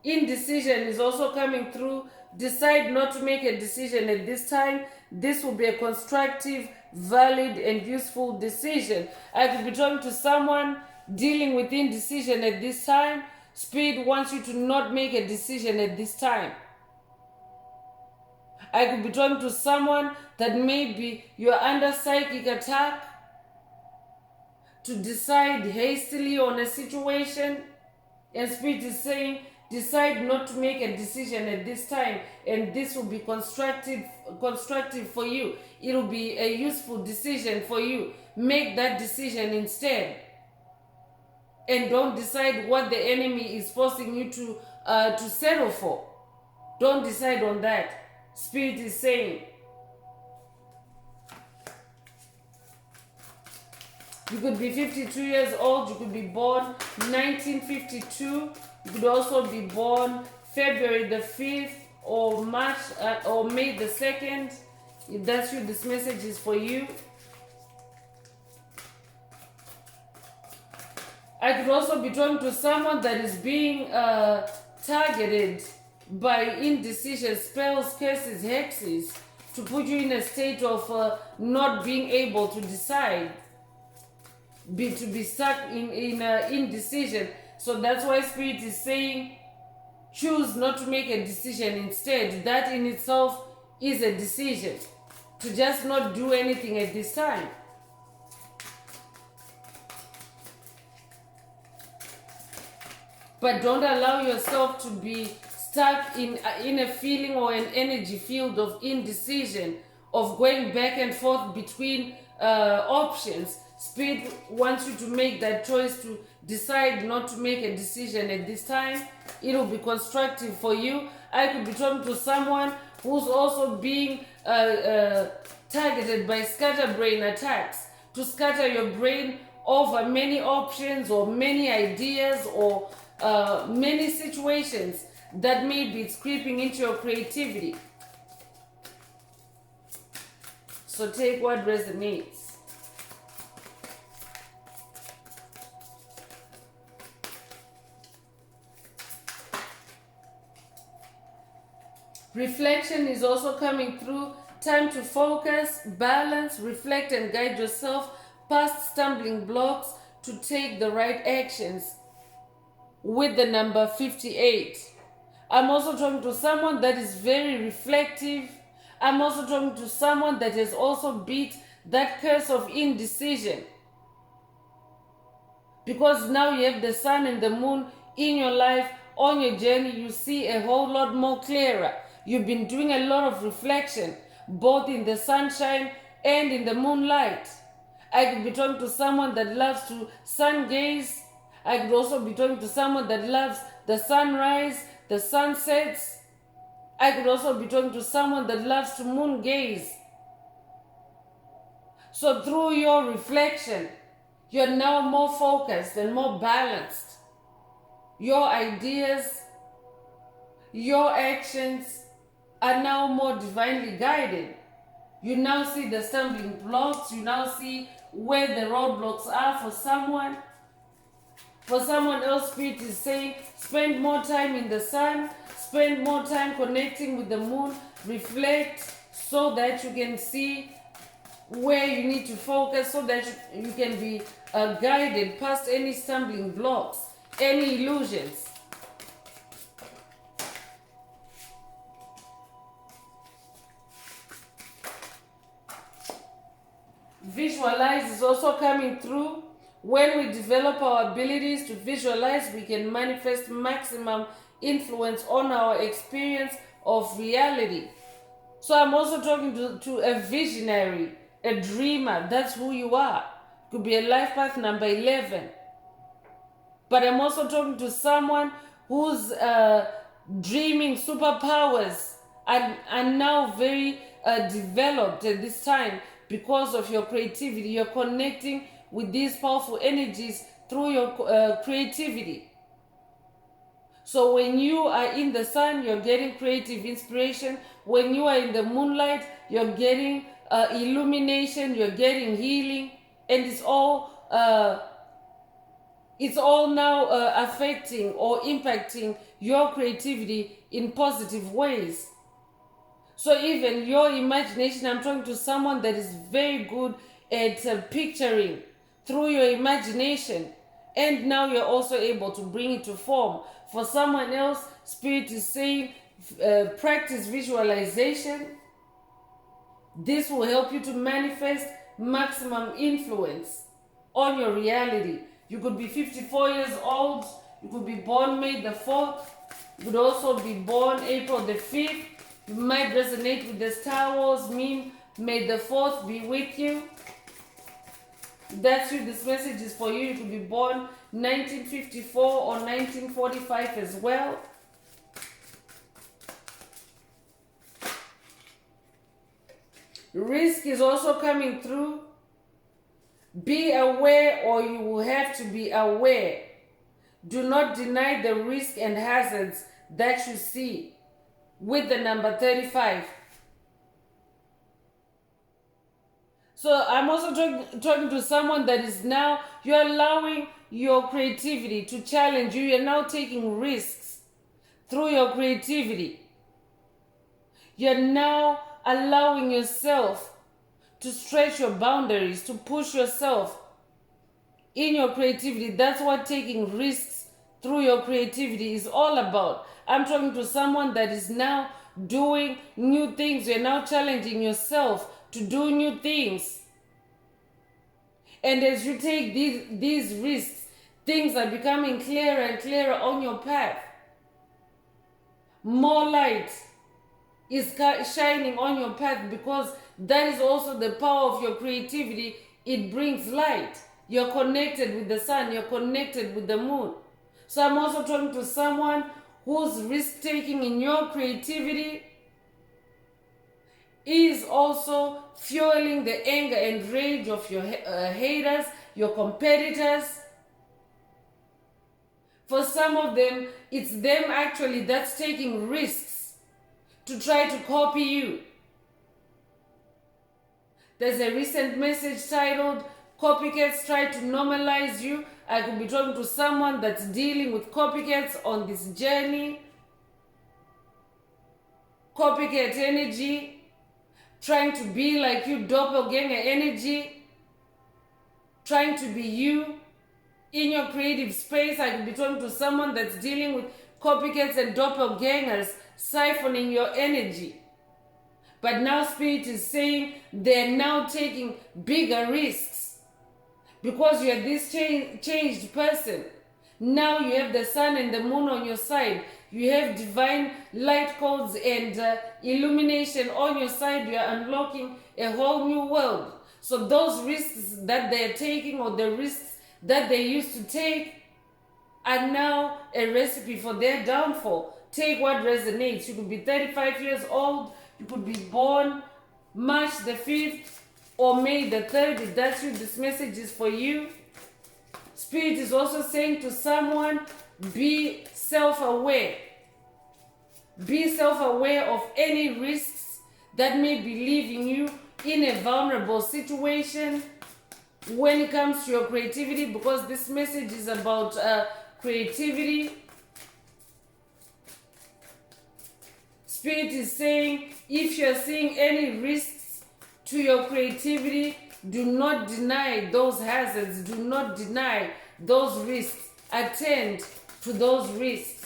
Indecision is also coming through. Decide not to make a decision at this time. This will be a constructive, valid, and useful decision. I could be talking to someone dealing with indecision at this time. Spirit wants you to not make a decision at this time. I could be talking to someone that maybe you're under psychic attack to decide hastily on a situation, and Spirit is saying decide not to make a decision at this time, and this will be constructive for you. It will be a useful decision for you. Make that decision instead, and don't decide what the enemy is forcing you to settle for. Don't decide on that. Spirit is saying you could be 52 years old. You could be born 1952. You could also be born February the 5th or March or May the 2nd. If that's you, this message is for you. I could also be talking to someone that is being targeted by indecision, spells, curses, hexes, to put you in a state of not being able to decide, to be stuck in indecision. So that's why Spirit is saying choose not to make a decision instead. That in itself is a decision, to just not do anything at this time. But don't allow yourself to be stuck in a feeling or an energy field of indecision, of going back and forth between options. Spirit wants you to make that choice to decide not to make a decision at this time. It will be constructive for you. I could be talking to someone who's also being targeted by scatterbrain attacks, to scatter your brain over many options or many ideas or many situations that maybe it's creeping into your creativity. So take what resonates. Reflection is also coming through. Time to focus, balance, reflect, and guide yourself past stumbling blocks to take the right actions with the number 58. I'm also talking to someone that is very reflective. I'm also talking to someone that has also beat that curse of indecision. Because now you have the sun and the moon in your life, on your journey, you see a whole lot more clearer. You've been doing a lot of reflection, both in the sunshine and in the moonlight. I could be talking to someone that loves to sun gaze. I could also be talking to someone that loves the sunrise, the sunsets. I could also be talking to someone that loves to moon gaze. So through your reflection, you're now more focused and more balanced. Your ideas your actions are now more divinely guided. You now see the stumbling blocks. You now see where the roadblocks are for someone. For someone else, Spirit is saying, spend more time in the sun, spend more time connecting with the moon, reflect so that you can see where you need to focus, so that you can be guided past any stumbling blocks, any illusions. Visualize is also coming through. When we develop our abilities to visualize, we can manifest maximum influence on our experience of reality. So I'm also talking to a visionary, a dreamer. That's who you are. Could be a life path number 11. But I'm also talking to someone who's dreaming superpowers and are now very developed at this time because of your creativity. You're connecting with these powerful energies through your creativity. So when you are in the sun, you're getting creative inspiration. When you are in the moonlight, you're getting illumination, you're getting healing, and it's all now affecting or impacting your creativity in positive ways. So even your imagination, I'm talking to someone that is very good at picturing through your imagination, and now you're also able to bring it to form. For someone else, Spirit is saying practice visualization. This will help you to manifest maximum influence on your reality. You could be 54 years old, you could be born May the 4th, you could also be born April the 5th. You might resonate with the Star Wars meme, May the 4th be with you. That's you. This message is for you. You could be born 1954 or 1945 as well. Risk is also coming through. Be aware, or you will have to be aware. Do not deny the risk and hazards that you see with the number 35. So I'm also talking to someone that is now, you're allowing your creativity to challenge you. You're now taking risks through your creativity. You're now allowing yourself to stretch your boundaries, to push yourself in your creativity. That's what taking risks through your creativity is all about. I'm talking to someone that is now doing new things. You're now challenging yourself to do new things. And as you take these risks, things are becoming clearer and clearer on your path. More light is shining on your path, because that is also the power of your creativity. It brings light. You're connected with the sun. You're connected with the moon. So I'm also talking to someone whose risk-taking in your creativity is also fueling the anger and rage of your haters, your competitors. For some of them, it's them actually that's taking risks to try to copy you. There's a recent message titled, Copycats Try to Normalize You. I could be talking to someone that's dealing with copycats on this journey. Copycat energy, trying to be like you, doppelganger energy, trying to be you in your creative space. I could be talking to someone that's dealing with copycats and doppelgangers, siphoning your energy. But now Spirit is saying they're now taking bigger risks, because you're this changed person. Now you have the sun and the moon on your side. You have divine light codes and illumination on your side. You are unlocking a whole new world. So those risks that they're taking, or the risks that they used to take, are now a recipe for their downfall. Take what resonates. You could be 35 years old. You could be born March the 5th or May the 3rd. If that's you, this message is for you. Spirit is also saying to someone, be self-aware. Be self-aware of any risks that may be leaving you in a vulnerable situation when it comes to your creativity, because this message is about creativity. Spirit is saying, if you're seeing any risks to your creativity, do not deny those hazards. Do not deny those risks. Attend to those risks.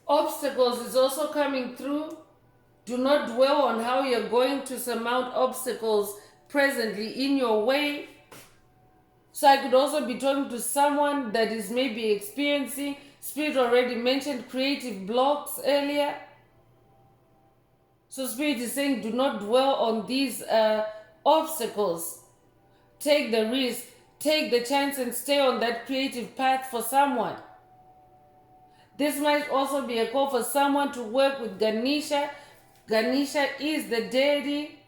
Obstacles is also coming through. Do not dwell on how you're going to surmount obstacles presently in your way. So I could also be talking to someone that is maybe experiencing, Spirit already mentioned creative blocks earlier. So Spirit is saying, do not dwell on these obstacles. Take the risk, take the chance, and stay on that creative path for someone. This might also be a call for someone to work with Ganesha. Ganesha is the deity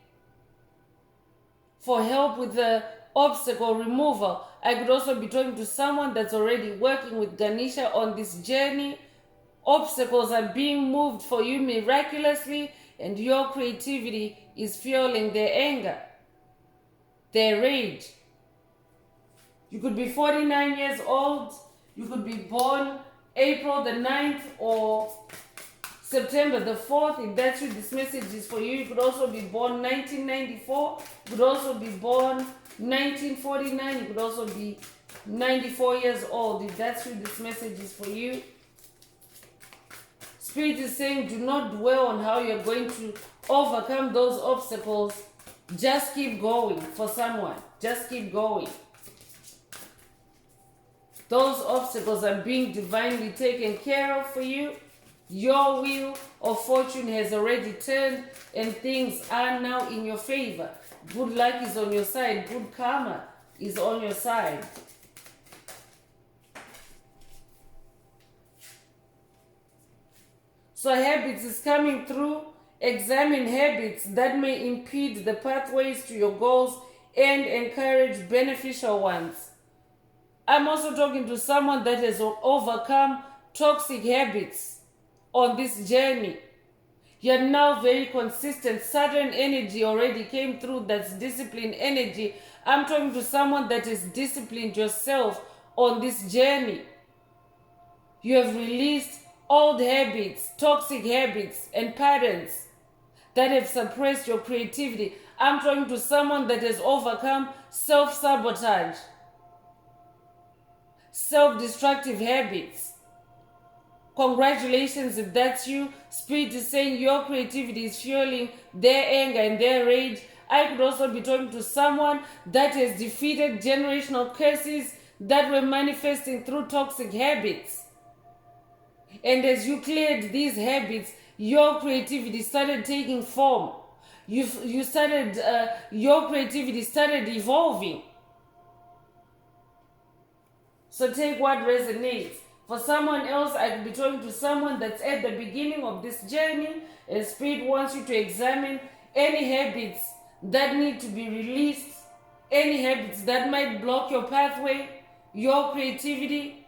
for help with the obstacle removal. I could also be talking to someone that's already working with Ganesha on this journey. Obstacles are being moved for you miraculously, and your creativity is fueling their anger, their rage. You could be 49 years old. You could be born April the 9th or September the 4th. If that's you, this message is for you. You could also be born 1994. You could also be born 1949. You could also be 94 years old. If that's you, this message is for you. Spirit is saying, do not dwell on how you're going to overcome those obstacles. Just keep going for someone. Just keep going. Those obstacles are being divinely taken care of for you. Your wheel of fortune has already turned and things are now in your favor. Good luck is on your side. Good karma is on your side. So habits is coming through. Examine habits that may impede the pathways to your goals and encourage beneficial ones. I'm also talking to someone that has overcome toxic habits on this journey. You're now very consistent. Saturn energy already came through. That's discipline energy. I'm talking to someone that has disciplined yourself on this journey. You have released old habits, toxic habits, and patterns that have suppressed your creativity. I'm talking to someone that has overcome self-sabotage, self-destructive habits. Congratulations if that's you. Spirit is saying your creativity is fueling their anger and their rage. I could also be talking to someone that has defeated generational curses that were manifesting through toxic habits. And as you cleared these habits, your creativity started taking form. Your creativity started evolving. So take what resonates. For someone else, I could be talking to someone that's at the beginning of this journey, and Spirit wants you to examine any habits that need to be released, any habits that might block your pathway, your creativity.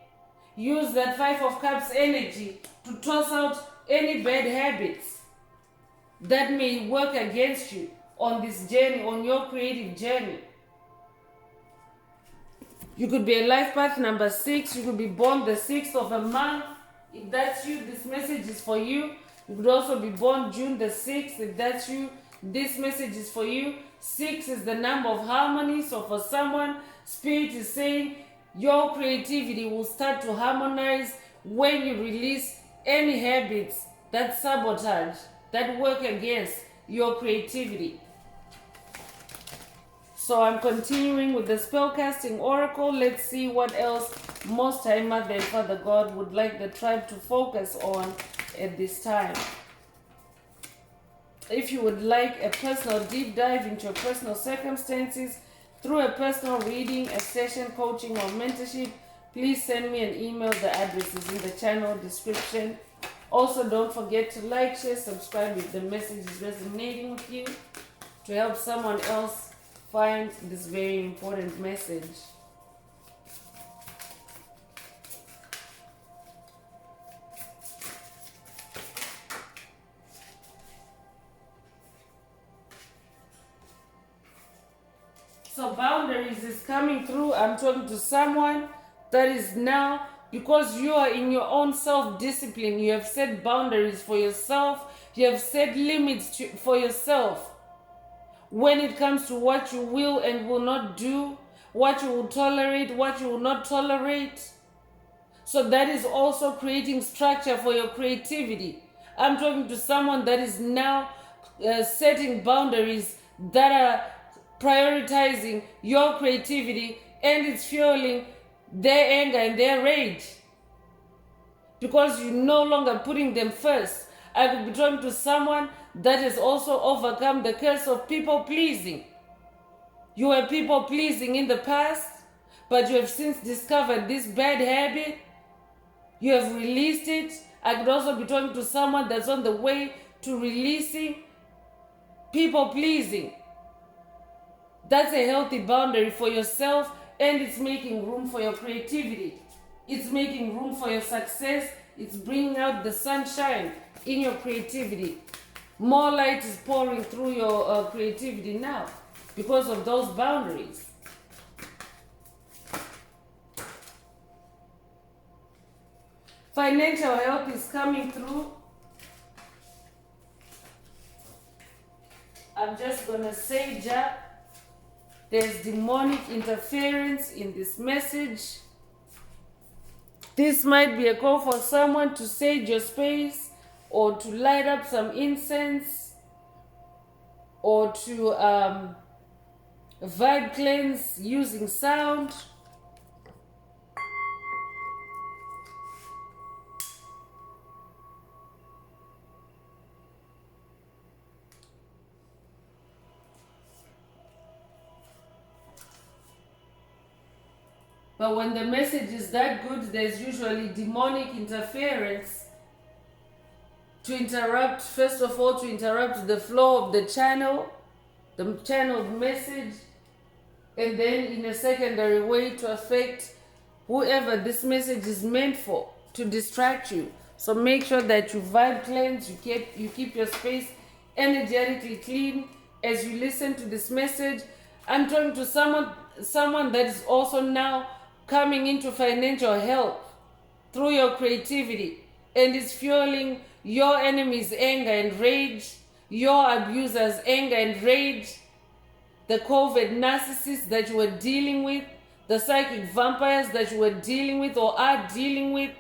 Use that 5 of Cups energy to toss out any bad habits that may work against you on this journey, on your creative journey. You could be a life path number 6. You could be born the 6th of a month. If that's you, this message is for you. You could also be born June the 6th. If that's you, this message is for you. 6 is the number of harmony. So for someone, Spirit is saying your creativity will start to harmonize when you release any habits that sabotage, that work against your creativity. So I'm continuing with the spellcasting oracle. Let's see what else Most High Mother and Father God would like the tribe to focus on at this time. if you would like a personal deep dive into your personal circumstances through a personal reading, a session, coaching, or mentorship, please send me an email. The address is in the channel description. Also, don't forget to like, share, subscribe if the message is resonating with you to help someone else find this very important message. So boundaries is coming through. I'm talking to someone that is now, because you are in your own self-discipline, you have set boundaries for yourself, you have set limits for yourself when it comes to what you will and will not do, what you will tolerate, what you will not tolerate. So that is also creating structure for your creativity. I'm talking to someone that is now setting boundaries that are prioritizing your creativity, and it's fueling their anger and their rage because you're no longer putting them first. I could be talking to someone that has also overcome the curse of people pleasing. You were people pleasing in the past, but you have since discovered this bad habit. You have released it. I could also be talking to someone that's on the way to releasing people pleasing. That's a healthy boundary for yourself, and it's making room for your creativity. It's making room for your success. It's bringing out the sunshine in your creativity. More light is pouring through your creativity now because of those boundaries. Financial help is coming through. I'm just going to say, Jah, there's demonic interference in this message. This might be a call for someone to sage your space or to light up some incense or to vibe cleanse using sound. But when the message is that good, there's usually demonic interference to interrupt, first of all, to interrupt the flow of the channel message, and then in a secondary way to affect whoever this message is meant for, to distract you. So make sure that you vibe cleanse, you keep your space energetically clean as you listen to this message. I'm talking to someone that is also now coming into financial help through your creativity, and it's fueling your enemy's anger and rage, your abuser's anger and rage, the COVID narcissists that you were dealing with, the psychic vampires that you were dealing with or are dealing with.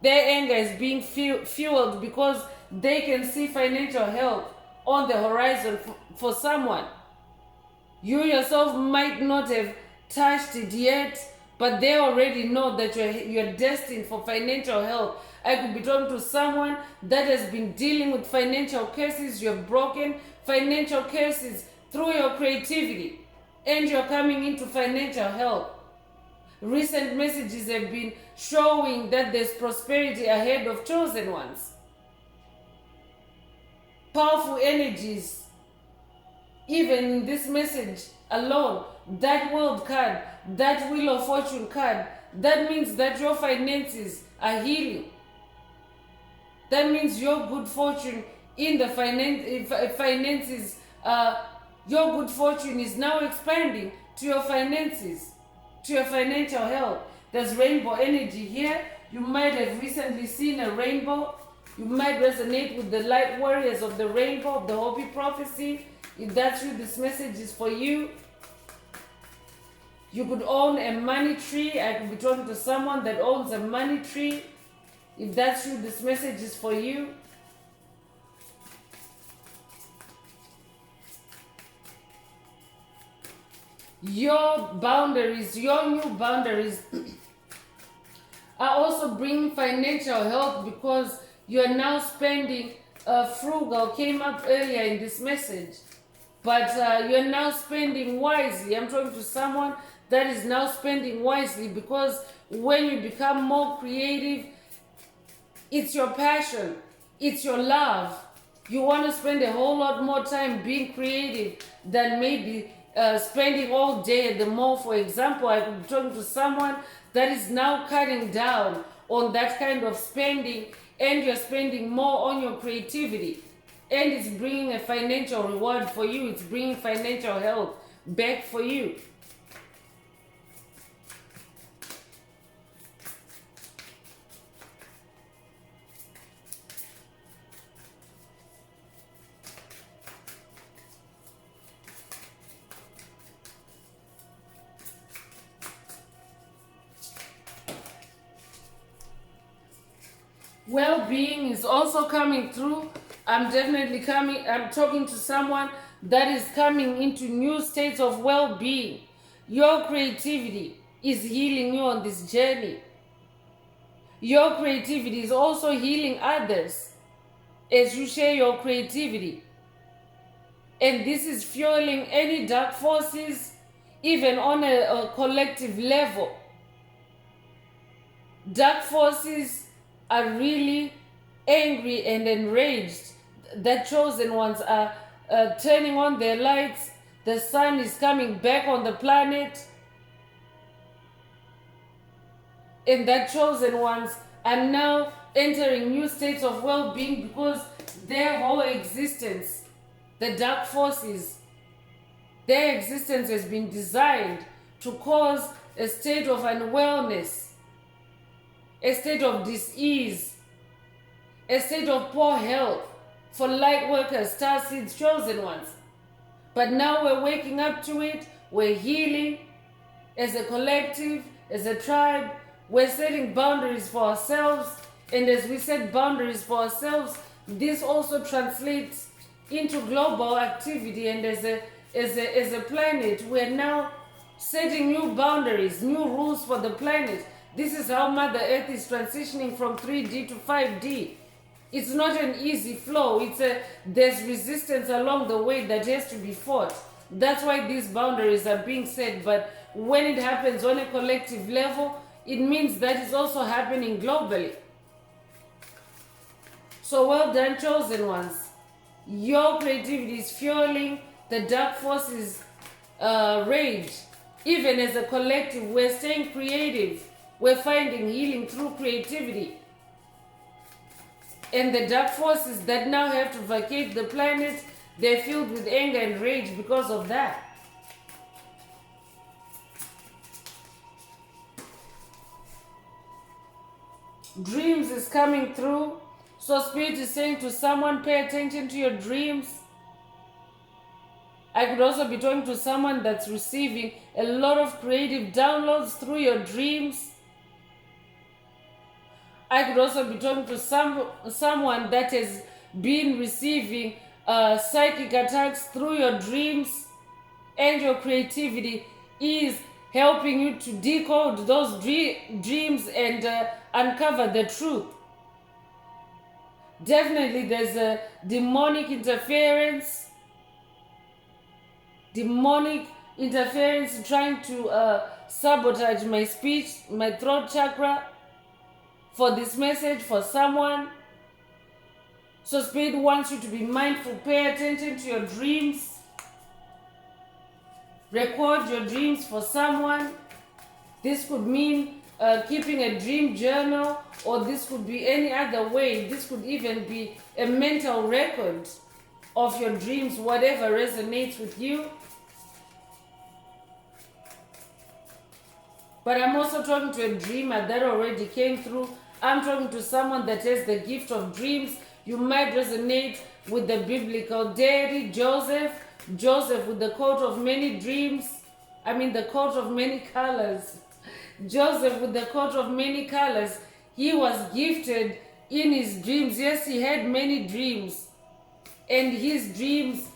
Their anger is being fueled because they can see financial help on the horizon for someone. You yourself might not have touched it yet, but they already know that you're destined for financial help. I could be talking to someone that has been dealing with financial curses. You have broken financial curses through your creativity, and you're coming into financial help. Recent messages have been showing that there's prosperity ahead of chosen ones. Powerful energies, even in this message alone, that world card, that wheel of fortune card, that means that your finances are healing. That means your good fortune in the finances, your good fortune is now expanding to your finances, to your financial health. There's rainbow energy here. You might have recently seen a rainbow. You might resonate with the light warriors of the rainbow, of the Hopi prophecy. If that's you, this message is for you. You could own a money tree. I could be talking to someone that owns a money tree. If that's you, this message is for you. Your boundaries, your new boundaries are also bringing financial health because you are now spending frugal came up earlier in this message, but you're now spending wisely. I'm talking to someone that is now spending wisely, because when you become more creative, it's your passion, it's your love. You want to spend a whole lot more time being creative than maybe spending all day at the mall. For example, I could be talking to someone that is now cutting down on that kind of spending, and you're spending more on your creativity, and it's bringing a financial reward for you, it's bringing financial health back for you. Well-being is also coming through. I'm talking to someone that is coming into new states of well-being. Your creativity is healing you on this journey. Your creativity is also healing others as you share your creativity. And this is fueling any dark forces, even on a collective level. Dark forces are really angry and enraged. The chosen ones are turning on their lights. The sun is coming back on the planet. And the chosen ones are now entering new states of well-being, because their whole existence, the dark forces, their existence has been designed to cause a state of unwellness, a state of dis-ease, a state of poor health for light workers, star seeds, chosen ones. But now we're waking up to it, we're healing as a collective, as a tribe, we're setting boundaries for ourselves, and as we set boundaries for ourselves, this also translates into global activity, and as a planet, we're now setting new boundaries, new rules for the planet. This is how Mother Earth is transitioning from 3D to 5D. It's not an easy flow. There's resistance along the way that has to be fought. That's why these boundaries are being set. But when it happens on a collective level, it means that it's also happening globally. So well done, chosen ones. Your creativity is fueling the dark forces' rage. Even as a collective, we're staying creative. We're finding healing through creativity. And the dark forces that now have to vacate the planet, they're filled with anger and rage because of that. Dreams is coming through. So Spirit is saying to someone, pay attention to your dreams. I could also be talking to someone that's receiving a lot of creative downloads through your dreams. I could also be talking to someone that has been receiving psychic attacks through your dreams, and your creativity is helping you to decode those dreams and uncover the truth. Definitely there's a demonic interference trying to sabotage my speech, my throat chakra, for this message for someone. So Spirit wants you to be mindful. Pay attention to your dreams. Record your dreams for someone. This could mean keeping a dream journal, or this could be any other way. This could even be a mental record of your dreams, whatever resonates with you. But I'm also talking to a dreamer that already came through. I'm talking to someone that has the gift of dreams. You might resonate with the biblical deity, Joseph with the coat of many dreams. The coat of many colors. Joseph with the coat of many colors. He was gifted in his dreams. Yes, he had many dreams. And his dreams,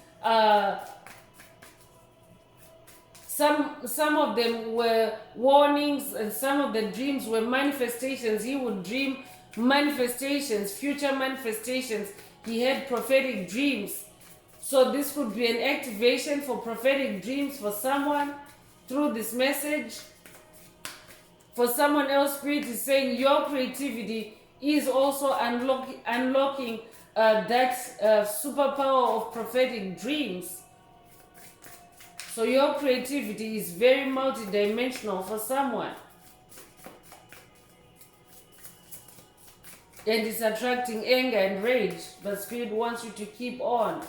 some of them were warnings, and some of the dreams were manifestations. He would dream manifestations, future manifestations. he had prophetic dreams. So this could be an activation for prophetic dreams for someone through this message. For someone else, Spirit is saying your creativity is also unlocking that superpower of prophetic dreams. So your creativity is very multidimensional for someone. And it's attracting anger and rage, but Spirit wants you to keep on.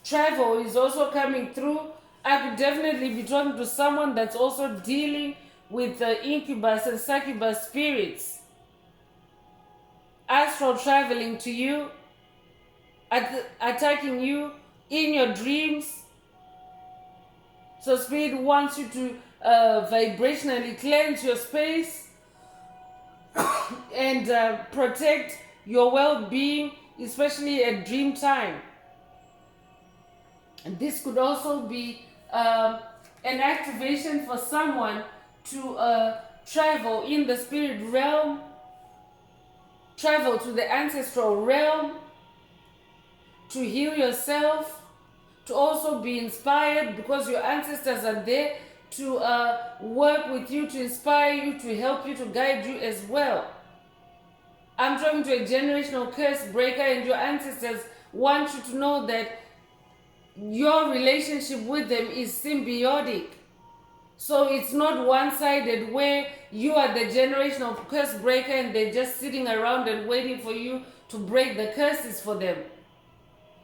Travel is also coming through. I could definitely be talking to someone that's also dealing with incubus and succubus spirits. Astral traveling to you, attacking you in your dreams. So Spirit wants you to vibrationally cleanse your space and protect your well-being, especially at dream time. And this could also be an activation for someone to travel in the spirit realm, travel to the ancestral realm, to heal yourself, to also be inspired because your ancestors are there to work with you, to inspire you, to help you, to guide you as well. I'm talking to a generational curse breaker, and your ancestors want you to know that your relationship with them is symbiotic. So it's not one-sided where you are the generational curse breaker and they're just sitting around and waiting for you to break the curses for them.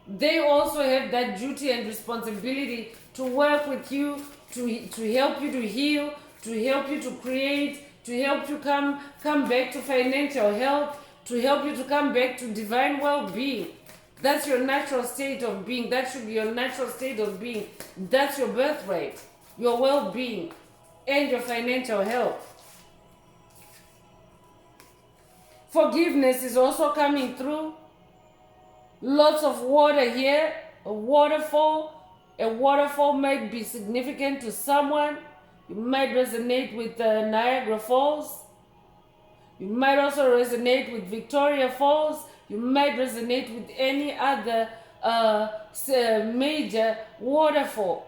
They also have that duty and responsibility to work with you, to help you to heal, to help you to create, to help you come back to financial health, to help you to come back to divine well-being. That's your natural state of being. That should be your natural state of being. That's your birthright, your well-being, and your financial health. Forgiveness is also coming through. Lots of water here, a waterfall. A waterfall might be significant to someone. You might resonate with Niagara Falls. You might also resonate with Victoria Falls. You might resonate with any other major waterfall.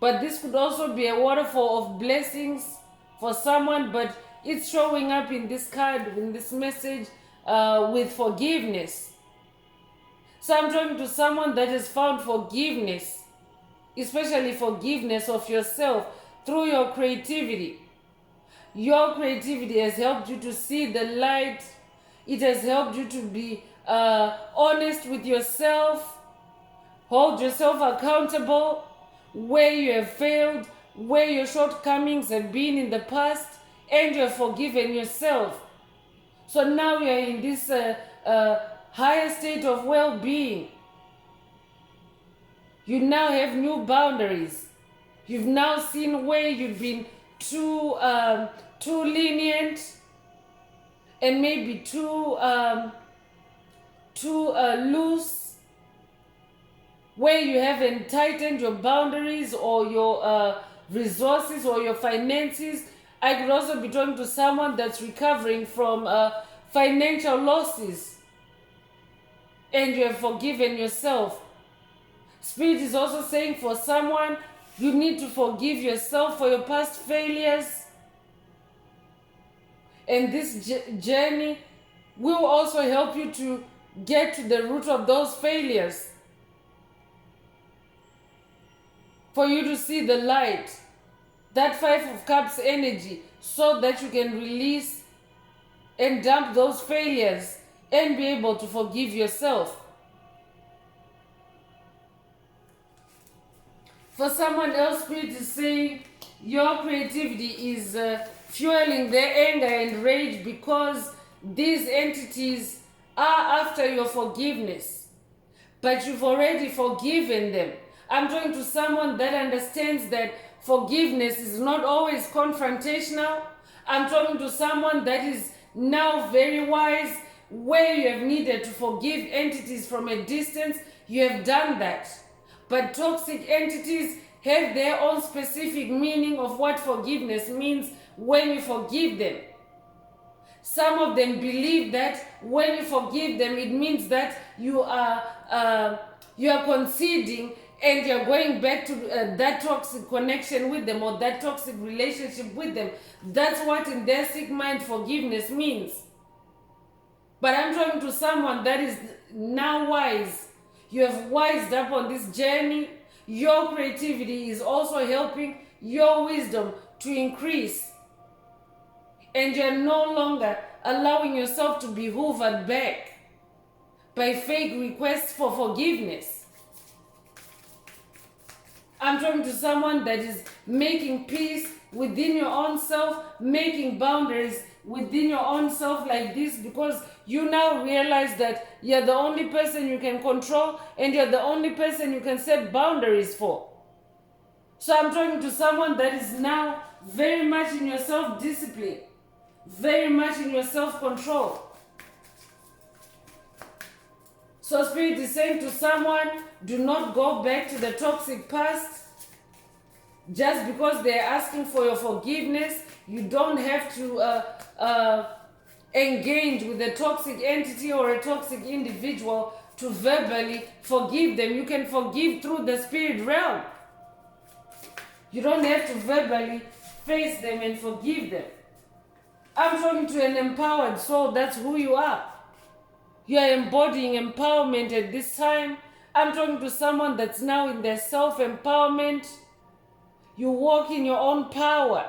But this could also be a waterfall of blessings for someone, but it's showing up in this card, in this message, with forgiveness. So I'm talking to someone that has found forgiveness, especially forgiveness of yourself through your creativity. Your creativity has helped you to see the light. It has helped you to be honest with yourself, hold yourself accountable where you have failed, where your shortcomings have been in the past, and you have forgiven yourself. So now you are in this higher state of well-being. You now have new boundaries. You've now seen where you've been too lenient and maybe too loose, where you haven't tightened your boundaries or your resources or your finances. I could also be talking to someone that's recovering from financial losses and you have forgiven yourself. Spirit is also saying for someone, you need to forgive yourself for your past failures. And this journey will also help you to get to the root of those failures. For you to see the light, that Five of Cups energy, so that you can release and dump those failures and be able to forgive yourself. For someone else, Spirit is saying your creativity is fueling their anger and rage because these entities are after your forgiveness. But you've already forgiven them. I'm talking to someone that understands that forgiveness is not always confrontational. I'm talking to someone that is now very wise. Where you have needed to forgive entities from a distance, you have done that. But toxic entities have their own specific meaning of what forgiveness means when you forgive them. Some of them believe that when you forgive them, it means that you are conceding and you're going back to that toxic connection with them or that toxic relationship with them. That's what in their sick mind forgiveness means. But I'm talking to someone that is now wise. You have wised up on this journey. Your creativity is also helping your wisdom to increase. And you're no longer allowing yourself to be hoovered back by fake requests for forgiveness. I'm talking to someone that is making peace within your own self, making boundaries within your own self like this, because you now realize that you're the only person you can control and you're the only person you can set boundaries for. So I'm talking to someone that is now very much in your self-discipline, very much in your self-control. So Spirit is saying to someone, do not go back to the toxic past. Just because they're asking for your forgiveness, you don't have to engage with a toxic entity or a toxic individual to verbally forgive them. You can forgive through the spirit realm. You don't have to verbally face them and forgive them. I'm talking to an empowered soul. That's who you are. You are embodying empowerment at this time. I'm talking to someone that's now in their self-empowerment. You walk in your own power.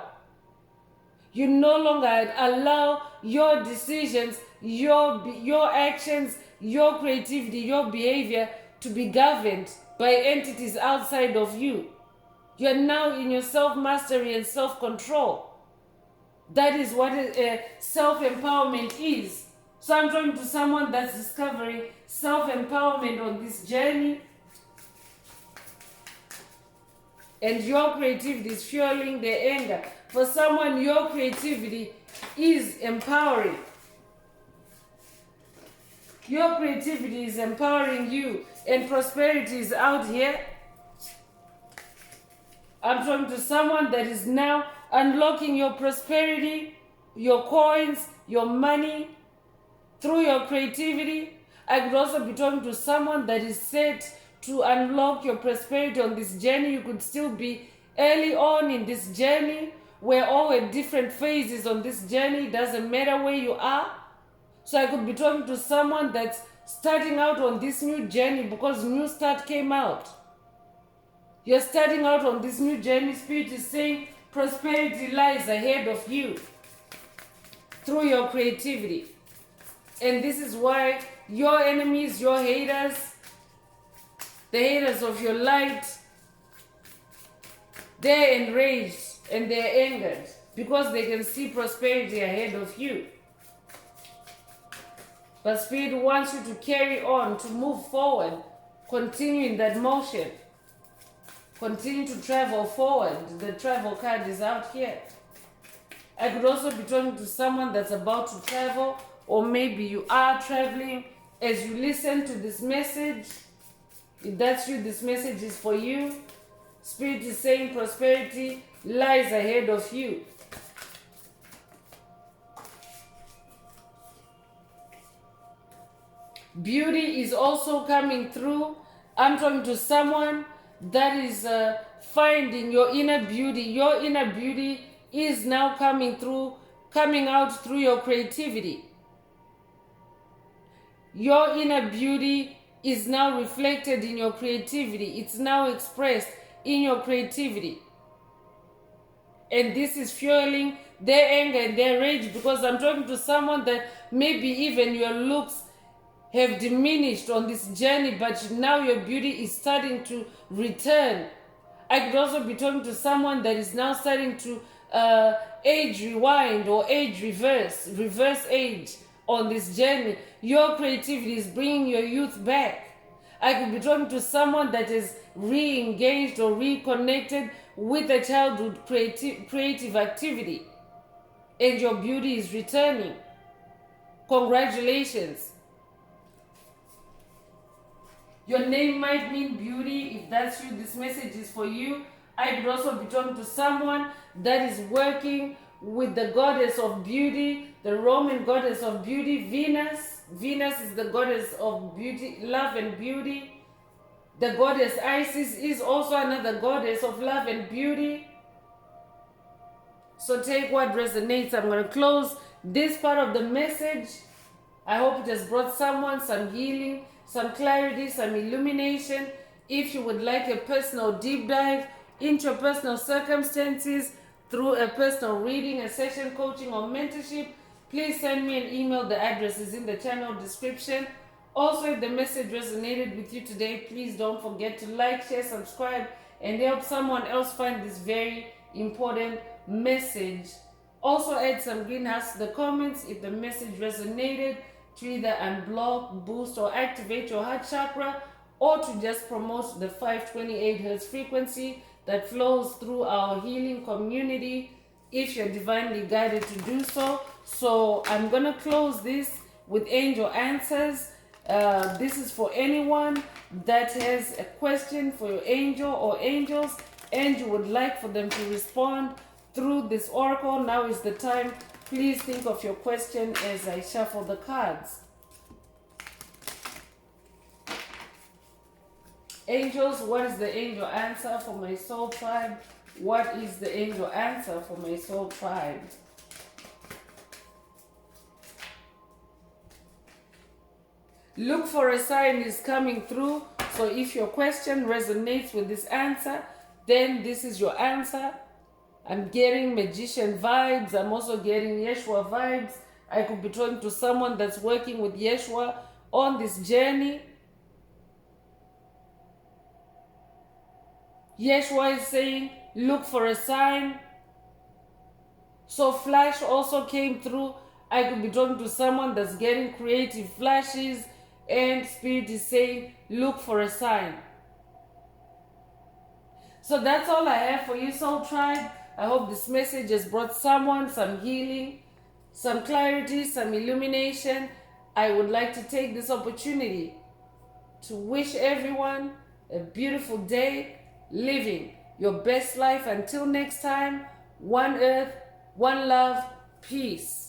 You no longer allow your decisions, your actions, your creativity, your behavior to be governed by entities outside of you. You're now in your self-mastery and self-control. That is what self-empowerment is. So I'm talking to someone that's discovering self-empowerment on this journey. And your creativity is fueling their anger. For someone, your creativity is empowering. Your creativity is empowering you. And prosperity is out here. I'm talking to someone that is now unlocking your prosperity, your coins, your money, through your creativity. I could also be talking to someone that is set to unlock your prosperity on this journey. You could still be early on in this journey. We're all at different phases on this journey. It doesn't matter where you are. So I could be talking to someone that's starting out on this new journey because new start came out. You're starting out on this new journey. Spirit is saying prosperity lies ahead of you through your creativity. And this is why your enemies, your haters, the haters of your light, they're enraged and they're angered because they can see prosperity ahead of you. But Spirit wants you to carry on, to move forward, continue in that motion. Continue to travel forward. The travel card is out here. I could also be talking to someone that's about to travel, or maybe you are traveling. As you listen to this message, if that's you, this message is for you. Spirit is saying prosperity lies ahead of you. Beauty is also coming through. I'm talking to someone that is finding your inner beauty. Your inner beauty is now coming out through your creativity. Your inner beauty is now reflected in your creativity. It's now expressed in your creativity. And this is fueling their anger and their rage, because I'm talking to someone that maybe even your looks have diminished on this journey, but now your beauty is starting to return. I could also be talking to someone that is now starting to age rewind or age reverse age on this journey. Your creativity is bringing your youth back. I could be talking to someone that is re-engaged or reconnected with a childhood creative activity, and your beauty is returning. Congratulations. Your name might mean beauty. If that's you, this message is for you. I could also be talking to someone that is working with the goddess of beauty, the Roman goddess of beauty, Venus. Venus is the goddess of beauty, love and beauty. The goddess Isis is also another goddess of love and beauty. So take what resonates. I'm going to close this part of the message. I hope it has brought someone some healing, some clarity, some illumination. If you would like a personal deep dive into your personal circumstances through a personal reading, a session coaching, or mentorship, please send me an email. The address is in the channel description. Also, if the message resonated with you today, please don't forget to like, share, subscribe, and help someone else find this very important message. Also, add some greenhouse to the comments if the message resonated, to either unblock, boost, or activate your heart chakra, or to just promote the 528 Hz frequency that flows through our healing community if you're divinely guided to do so. So I'm going to close this with angel answers. This is for anyone that has a question for your angel or angels and you would like for them to respond through this oracle. Now is the time. Please think of your question as I shuffle the cards. Angels, what is the angel answer for my soul tribe? What is the angel answer for my soul tribe? Look for a sign is coming through. So if your question resonates with this answer, then this is your answer. I'm getting magician vibes. I'm also getting Yeshua vibes. I could be talking to someone that's working with Yeshua on this journey. Yeshua is saying, look for a sign. So flash also came through. I could be talking to someone that's getting creative flashes, and Spirit is saying, look for a sign. So that's all I have for you, Soul Tribe. I hope this message has brought someone some healing, some clarity, some illumination. I would like to take this opportunity to wish everyone a beautiful day, living your best life. Until next time, one earth, one love, peace.